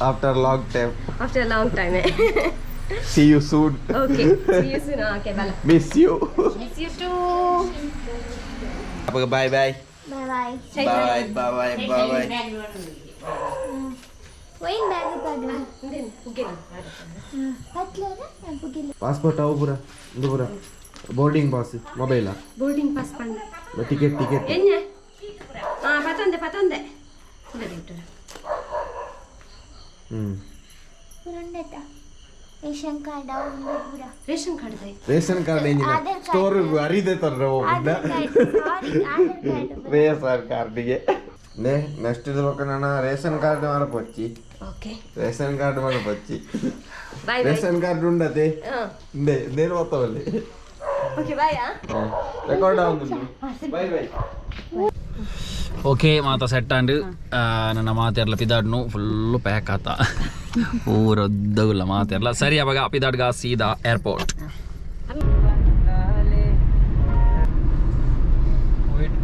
after long time see you soon okay see you soon okay bye miss you too ಅಪ್ಪಗ bye bye Wain bag padu. Passport ಅವು ಪೂರ ಇದು ಪೂರ ಬೋರ್ಡಿಂಗ್ ಪಾಸ್ ಮೊಬೈಲ boarding pass pandu ticket enna patonde Purundeta. Ration card avundu pura. Ration card ಏನಿಲ್ಲ store ಅರಿದೆ ತರ್ರೆ ಹೋಗ್ಬಿಟ್ಟ ರೇಷನ್ ಕಾರ್ಡಿಗೆ ನೆಕ್ಸ್ಟ್ ಇದಕ್ಕೆ ನಾನು ರೇಷನ್ ಕಾರ್ಡ್ ಮಾಡಪಚ್ಚಿ ಓಕೆ ರೇಷನ್ ಕಾರ್ಡ್ ಮಾಡಪಚ್ಚಿ ಬೈ ರೇಷನ್ ಕಾರ್ಡ್ ಉಂಡತೆ నేను వస్తావಲ್ಲಿ ಓಕೆ ಬೈ ರೆಕಾರ್ಡ್ ಆಗುದು ಬೈ ಓಕೆ ಮಾತಾ ಸೆಟ್ ಅಂಡ್ ನನ್ನ ಮಾತೆರ್ಲ ಪಿದಾಡ್ನು ಫುಲ್ಲು ಪ್ಯಾಕ್ ಆತ ಊರದ್ದಲ್ಲ ಮಾತೆರ್ಲ ಸರಿ ಅವಾಗ ಪಿದಾಡ್ಗ ಸೀದಾ ಏರ್ಪೋರ್ಟ್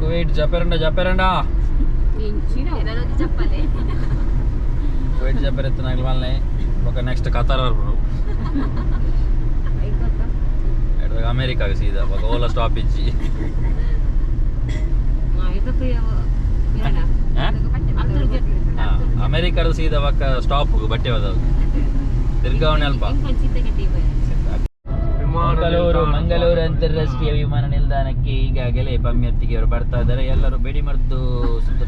ಕುವೈಟ್ ಜಪೆರಂಡ ಕುವೈಟ್ ಜಪೆರ್ ಎತ್ತನಾಗ್ಲಿ ಮಲ್ನೆ ఒక నెక్స్ట్ ఖతార్ వరకు అమెరికాకి సీదా ఒక ఓలా స్టాప్ ఇచ్చి ಅಮೆರಿಕದ ಸೀದಾ ಒಕ್ಕ ಸ್ಟಾಪ್ ಬಟ್ಟೆ ಹೋದವು ತಿರ್ಗಾವಣೆ ಅಲ್ಪ ಮಂಗಳೂರು ಅಂತಾರಾಷ್ಟ್ರೀಯ ವಿಮಾನ ನಿಲ್ದಾಣಕ್ಕೆ ಈಗಾಗಲೇ ಪಮ್ಯತ್ತಿಗೆ ಅವರು ಬರ್ತಾ ಇದ್ದಾರೆ. ಎಲ್ಲರೂ ಬೆಡಿಮದ್ದು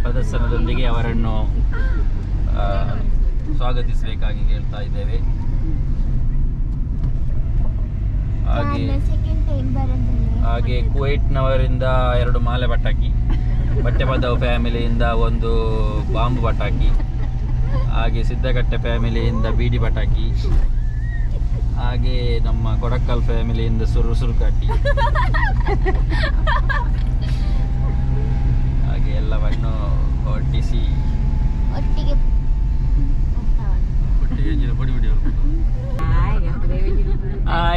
ಪ್ರದರ್ಶನದೊಂದಿಗೆ ಅವರನ್ನು ಸ್ವಾಗತಿಸಬೇಕಾಗಿ ಹೇಳ್ತಾ ಇದ್ದೇವೆ. ಹಾಗೆ ಕುವೈಟ್ನವರಿಂದ 2 ಮಾಲೆ ಪಟಾಕಿ, ಬಟ್ಟೆ ಬದವ್ ಫ್ಯಾಮಿಲಿಯಿಂದ 1 ಬಾಂಬು ಪಟಾಕಿ, ಹಾಗೆ ಸಿದ್ದಕಟ್ಟೆ ಫ್ಯಾಮಿಲಿಯಿಂದ ಬೀಡಿ ಪಟಾಕಿ, ಹಾಗೆ ನಮ್ಮ ಕೊಡಕ್ಕಲ್ ಫ್ಯಾಮಿಲಿಯಿಂದ ಸುರುಕಟ್ಟಿ, ಹಾಗೆ ಎಲ್ಲವನ್ನು ಹೊಟ್ಟಿಸಿ ಒಟ್ಟಿಗೆ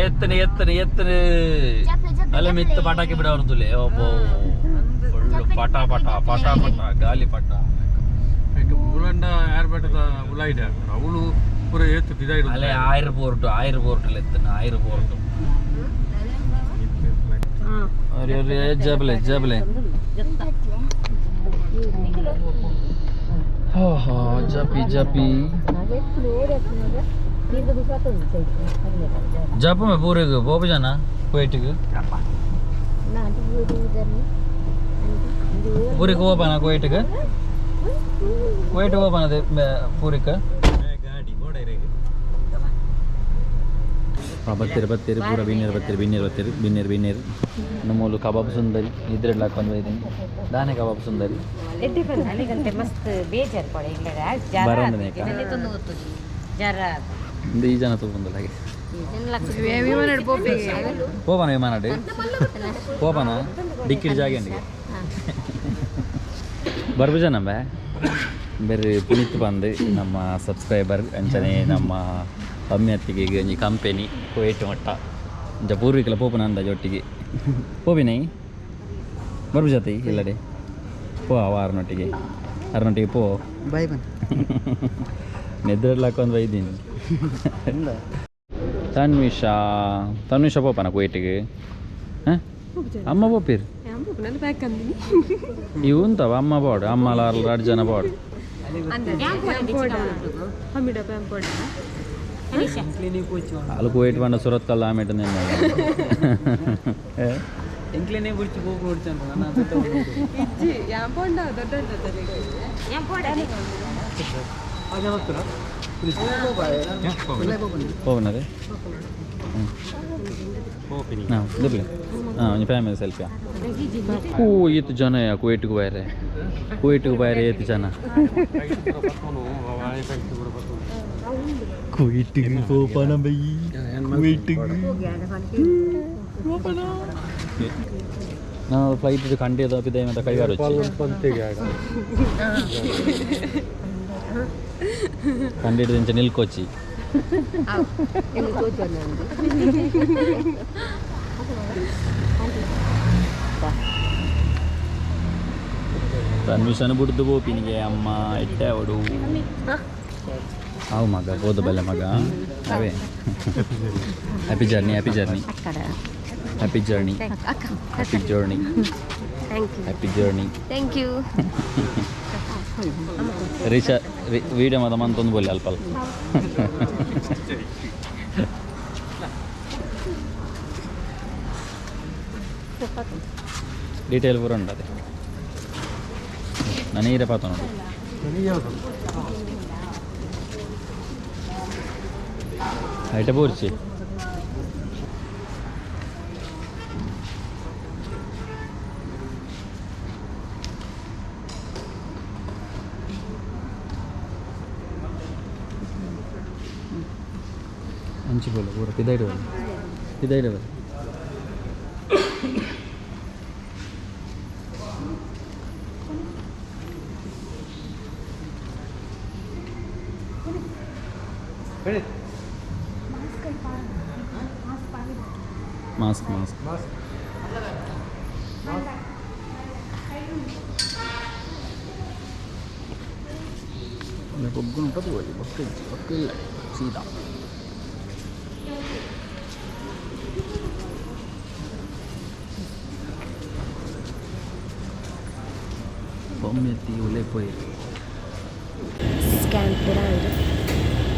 ಎತ್ತನೆ ಅಲ್ಲ ಮಿತ್ತ ಪಟಾಕಿ ಬಿಡೋರ್ದುಲೆ ಒಬ್ಬ ಫುಲ್ಲು ಪಟ ಪಟ ಪಟ ಪಟ ಗಾಳಿ ಪಟ ಉಲಂಡ ಯಾರು ಬೆಟ್ಟದ ಉಲ ಇದೆ ಅವಳು ಪೂರ ಏತು ಪಿದಾಯಿ ಅಲ್ಲೇ ಆಯ್ರ ಪೋರ್ಟ್ ಎತ್ತನ ಆಯ್ರ ಪೋರ್ಟ್ ಜಬಲೆ ಜಬಲೆ ಜಪಿ ಜಪಿ जप में पूरे वो भी जाना क्वेट के पूरे को बना क्वेट के वो बना दे पूरे का बत्तीर पूरा बिन्नेर नमूलु कबाब सुंदरी इधर लाकंद वैदिन दाने कबाब सुंदरी मस्त बेजार पड़े बरंदने का जरा ಈ ಜನ ತಗೊಂಡು ಹಾಗೆ ಪೋಪನ ವಿಮಾನಡಿ ಪೋಪನ ಡಿಕ್ಕಿಡಿ ಜಾಗಂಡಿಗೆ ಬರ್ಬು ಜನ ಬೇರೆ ಪುನೀತ್ ಬಂದು ನಮ್ಮ ಸಬ್ಸ್ಕ್ರೈಬರ್ ಅಂಚನೆ ನಮ್ಮ ಅಮ್ಮೆತ್ತಿಗೆ ಈಗ ಒಂಜಿ ಕಂಪೆನಿ ಕುವೈಟ್ ಮಟ್ಟ ಇಂಚ ಪೂರ್ವಿಕಲ ಪೋಪನ ಅಂದ ಜೊಟ್ಟಿಗೆ ಪೋಪಿನೈ ಬರ್ಬು ಜೊತೆ ಇಲ್ಲಡೆ ಪೋ ಅವ ಅರನೊಟ್ಟಿಗೆ ಪೋ ಬಾಯ್ ಬನ್ ನಿದ್ರೆಲ್ಲಾಕೊಂದು ಒಯ್ದೀನಿ ತನ್ವಿಷ ಪೋಪನ ಕುವೈಟಿಗೆ ಅಮ್ಮ ಪೋಪಿರ್ ಇವು ಉಂತವ ಅಮ್ಮ ಬೋರ್ಡ್ ಅಮ್ಮ 2 ಜನ ಬೋರ್ಡ್ ಅಲ್ಲಿ ಕುವೈಟ್ ಬಂಡ ಸುರತ್ ಕಲ್ಲ ಆಮೇಲೆ ಎಂಕ್ಲೇನೆ ಬಿಡ್ಚಿ ಹೋಗಿ ನೋಡ್ತಾನೆ ಹೋಗ್ನದೆ ಹಾಂ ದುಬ್ಲಿ ಹಾಂ ಒಂದು ಫ್ಯಾಮಿಲಿ ಸೆಲ್ಫಿಯಾ ಈತು ಜನ ಕುವೈಟ್ಗೆ ಬಾಯ್ರೆ ಏತು ಜನ ಕುವೈಟಿಗೆ ಹೋಪನ ಬೈ ಕುವೈಟಿಗೆ ನಾವು ಫ್ಲೈಟ್ ಕಂಡಿದ ಪಿದೆ ಮತ್ತು ಕೈಗಾರ ಕಂಡಿಡ್ದಿಂಚ ನಿಲ್ಕೊಚ್ಚಿ ತನ್ವಿಷನ ಬಿಡ್ದು ಬೋಪಿನಿಗೆ ಅಮ್ಮ ಎಟ್ಟೆ ಅವಡು ಅವು ಮಗ ಬೋದ ಬಲ್ಲೆ ಮಗ ಅವೇ happy journey happy journey happy journey happy journey happy journey thank you Richa video ಮಾತ್ರ ಮಂತೊಂದು ಬೋಲಿ ಅಲ್ಪ ಡೀಟೇಲ್ ಪೂರ ಉಂಟದೆ ನಾನು ಈರೆ ಪಾತ ನೋಡಿ ಐಟ ಪೂರ್ಚಿ अंची बोलो पूरा पिदाई डबल मास्क ಕೊಬ್ಬನು ಪದುವಲ್ಲಿ ಬಕ್ಕಿಲ್ಲ ಸೀದಾ ಬೊಮ್ಮೆತ್ತಿ ಒಲೆ ಪೋಯಿ ಸ್ಕ್ಯಾನ್ ಕೂಡ ಇದೆ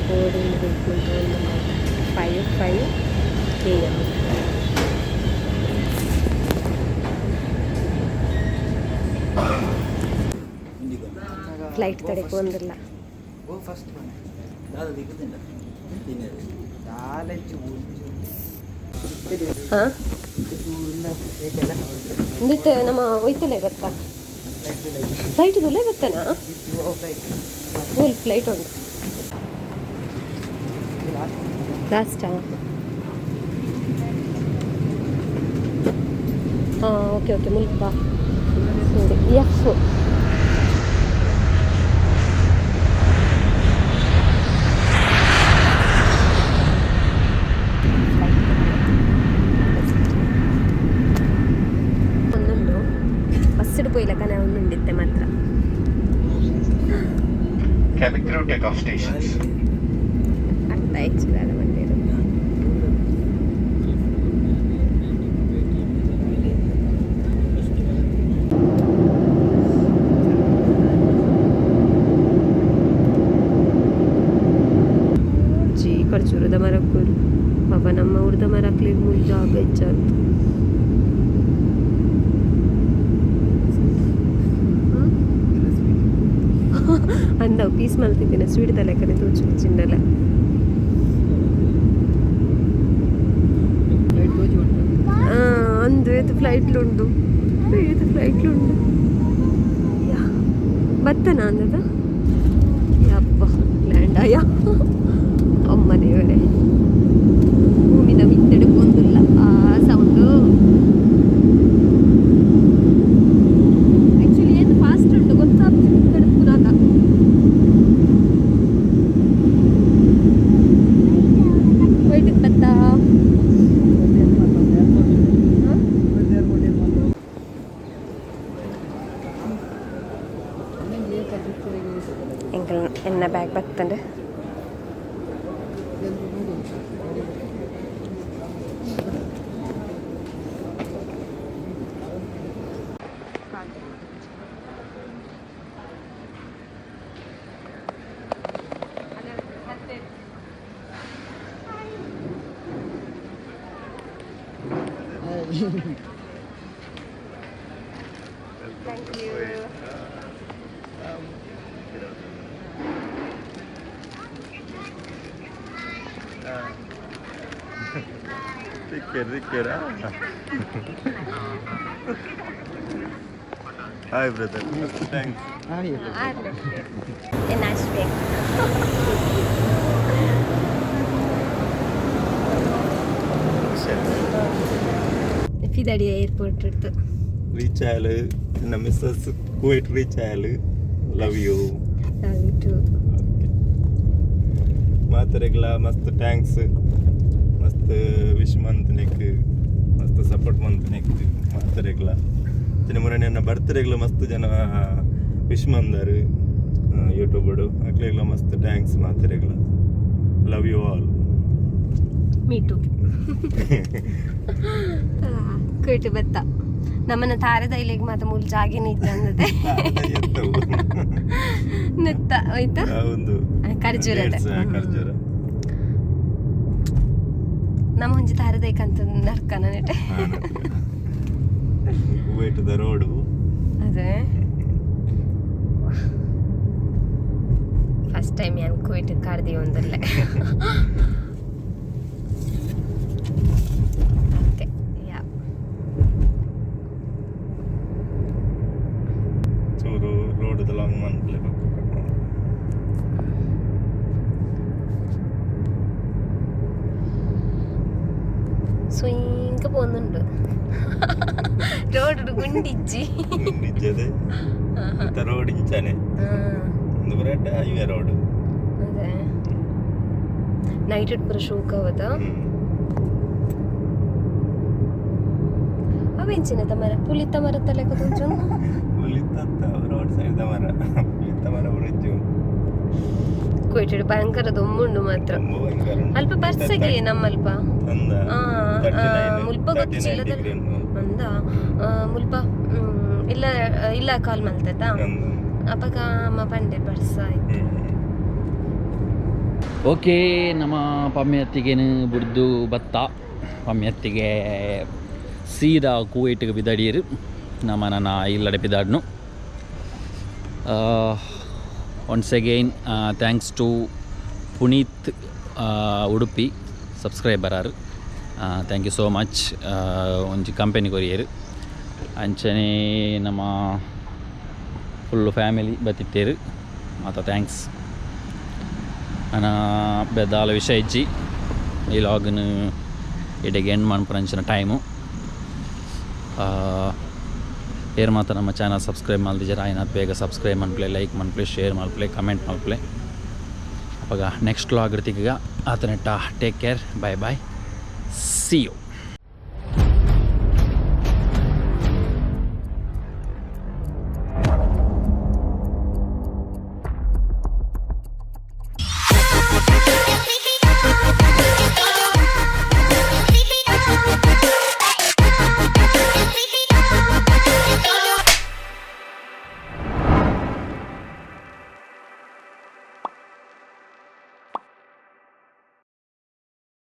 ಬೋರ್ಡಿಂಗ್ ಬಿಟ್ಬಿಟ್ಟು 5 AM ಫ್ಲೈಟ್ ತಡೆಗೆ ಬಂದಿಲ್ಲ ಹಾಂ ಇಂದಿತ್ತೆ ನಮ್ಮ ಒಯ್ತಲೇ ಗೊತ್ತಾ ಫ್ಲೈಟ್ ಇಲ್ಲೇ ಗೊತ್ತೇನಾ ಫುಲ್ ಫ್ಲೈಟ್ ಉಂಟು ಲಾಸ್ಟಾ ಹಾಂ ಓಕೆ ಮುಲ್ಪ ನೋಡಿ ಎಫ್ ಒಂದೊಂದು ಬಸ್ಸಿಡು ಪೋಯಿಲ್ಲ ಕನೆ Cabin crew takeoff stations. ಅರ್ಥ ಆಯ್ತು ಬೇಡ ಬಂದಿರು ಖರ್ಚು ಉರ್ದ ಮರಕ್ಕೂರು ಪಾಪ ನಮ್ಮ ಉರ್ದ ಮರಕ್ಲಿಗೆ ಮುಳ್ಳು ಬೆಚ್ಚಂತ ಅಂದವು ಪೀಸ್ ಮಲ್ತಿದ್ದೇನೆ ಸ್ವೀಟ್ ತಲೆಕನೆ ತೋಚು ಚಿಂಡಲ್ಲ ಅಂದು ಇದು ಫ್ಲೈಟ್ಲುಂಡು ಇದು ಫ್ಲೈಟ್ಲುಂಡು ಬತ್ತನ ಅಂದದ ಯಪ್ಪ ಲ್ಯಾಂಡ್ ಆಯ ಅಮ್ಮ ದೇವರೇ ಭೂಮಿನ ಮಿತ್ತೆಡ್ಕೊಂದಿಲ್ಲ ಆ ಸೌಂಡು ಆ್ಯಕ್ಚುಲಿ ಏನು ಫಾಸ್ಟ್ ಉಂಟು ಗೊತ್ತಾಗ್ತದೆ ಮಿತ್ತೆಡ್ಕುನಾಗ ವೈಟಿಗೆ ಬತ್ತಾ ಎಂಕಲ್ ಎನ್ನ bag ಬರ್ತಂಡೆ Thank you. Zikir. Hi brother. Thanks. A nice day. Fligtd airport ಇತ್ತು Reach ಆಯಲು ನನ್ನ ಮಿಸ್ಸಸ್ ಕುವೈಟ್ ರೀಚ್ ಆಯಲು ಲವ್ ಯು ಮಾತರೆಗ್ಲ ಮಸ್ತ್ ಥ್ಯಾಂಕ್ಸ್ ಮಸ್ತ್ ವಿಶ್ ಮಂತ್ನೆಕ್ ಮಸ್ತ್ ಸಪೋರ್ಟ್ ಮಂತ್ನೆಕ್ ಮಾತರೆಗ್ಲ ಮುರ ನನ್ನ ಬರ್ತ್ಡೇಗ್ಲ ಮಸ್ತ್ ಜನ ವಿಶ್ ಮಂದಾರು ಯೂಟ್ಯೂಬಡು ಅಕ್ಲೆಗ್ಲ ಮಸ್ತ್ ಥ್ಯಾಂಕ್ಸ್ ಮಾತರೆಗ್ಲ love you all me too ಕುಯಿಟು ಬತ್ತ ನಮ್ಮನ್ನ ತಾರದ ಇಲ್ಲಿಗೆ ಮಾತ್ರ ಮೂಲ ಜಾಗಿನ ಇತ್ತು ಅಂದದೆ ನೆತ್ತ ಹೋಯ್ತಾ ಒಂದು ಖರ್ಜೂರ ನಮ್ಮ ಒಂಜಿ ತಾರದೈಕಂತ ನರ್ಕನ ನೆಟ್ಟೆ ಕುವೈಟ್ದ ರೋಡು ಅದೇ ಫಸ್ಟ್ ಟೈಮ್ ಏನು ಕುವೈಟ್ ಕಾರ್ದಿ ಒಂದಲ್ಲೇ ಓಕೆ ಯಾ ಚೂರು ರೋಡ್ ಲಾಂಗ್ ಮಂತ್ಲೆ സ്വീങ്ക പോകുന്നുണ്ട് റോഡ് ഗുണ്ടിച്ചി ರೋಡ್ ಇಂಚಾನೆ ಹೈವೇ ರೋಡ್ ಅದೇ ನೈಟ್ ಪೂರ ಶೋಕ್ ಅವದ ಅವೆಂಚಿನ ತಮರ ಪುಲಿತ ಮರ ತಲೆಕ ತುಂಚು ಪುಲಿತ ರೋಡ್ ಸೈಡ್ ಮರ ಪುಲಿತ ಮರ ಉಳಿಜು ಕುಯಿಟೆಡ್ ಭಯಂಕರ ದೊಮ್ಮುಂಡು ಮಾತ್ರ ಅಲ್ಪ ಬರ್ಸಗೆ ನಮ್ಮಲ್ಪ ಮುಲ್ಪ ಗೊತ್ತಿಲ್ಲದ ಅಂದ ಮುಲ್ಪ ಇಲ್ಲ ಇಲ್ಲ ಕಾಲ್ ಮಲ್ತದ ಅಪಗ ಅಮ್ಮ ಪಂಡೆ ಬರ್ಸ ಆಯ್ತು ಓಕೆ ನಮ್ಮ ಪಮ್ಮೆತ್ತಿಗೆನು ಬುಡ್ದು ಬತ್ತ ಪಮ್ಮೆತ್ತಿಗೆ ಸೀದಾ ಕುವೈಟ್ಗೆ ಬಿದಡಿಯರು ನಮ್ಮ ನನ್ನ ಇಲ್ಲಡೆ ಬಿದಾಡ್ನು once again thanks to Puneeth Udupi subscriber ಆರು ಥ್ಯಾಂಕ್ ಯು ಸೋ ಮಚ್ ಒಂಜಿ ಕಂಪೆನಿ ಕೊರಿಯರು ಅಂಚನೆ ನಮ್ಮ ಫುಲ್ಲು ಫ್ಯಾಮಿಲಿ ಬತ್ತಿತ್ತೇರು ಮಾತ ಥ್ಯಾಂಕ್ಸ್ ನನ್ನ ಬೆದ್ದಾಲ ವಿಷಯ ಇಜ್ಜಿ ಈ ಲಾಗ್ನು ಇಡೆಗೆ ಎಂಡ್ ಮಾಡ್ಪರಂಚಿನ ಟೈಮು ಏರ್ ಮಾತ್ರ ನಮ್ಮ ಚಾನಲ್ ಸಬ್ಸ್ಕ್ರೈಬ್ ಮಾಡಿದ್ರೆ ಆಯ್ನಾತ್ ಬೇಗ ಸಬ್ಸ್ಕ್ರೈಬ್ ಮಾಡ್ಪ್ಲೆ ಲೈಕ್ ಮಾಡ್ಪ್ಲೆ ಶೇರ್ ಮಾಡ್ಪ್ಲೆ ಕಮೆಂಟ್ ಮಾಡ್ಪ್ಲೆ ಅವಾಗ ನೆಕ್ಸ್ಟ್ ಲಾಗ್ ಇರ್ತೀಗ ಆತನೆಟ್ಟ take care bye bye see you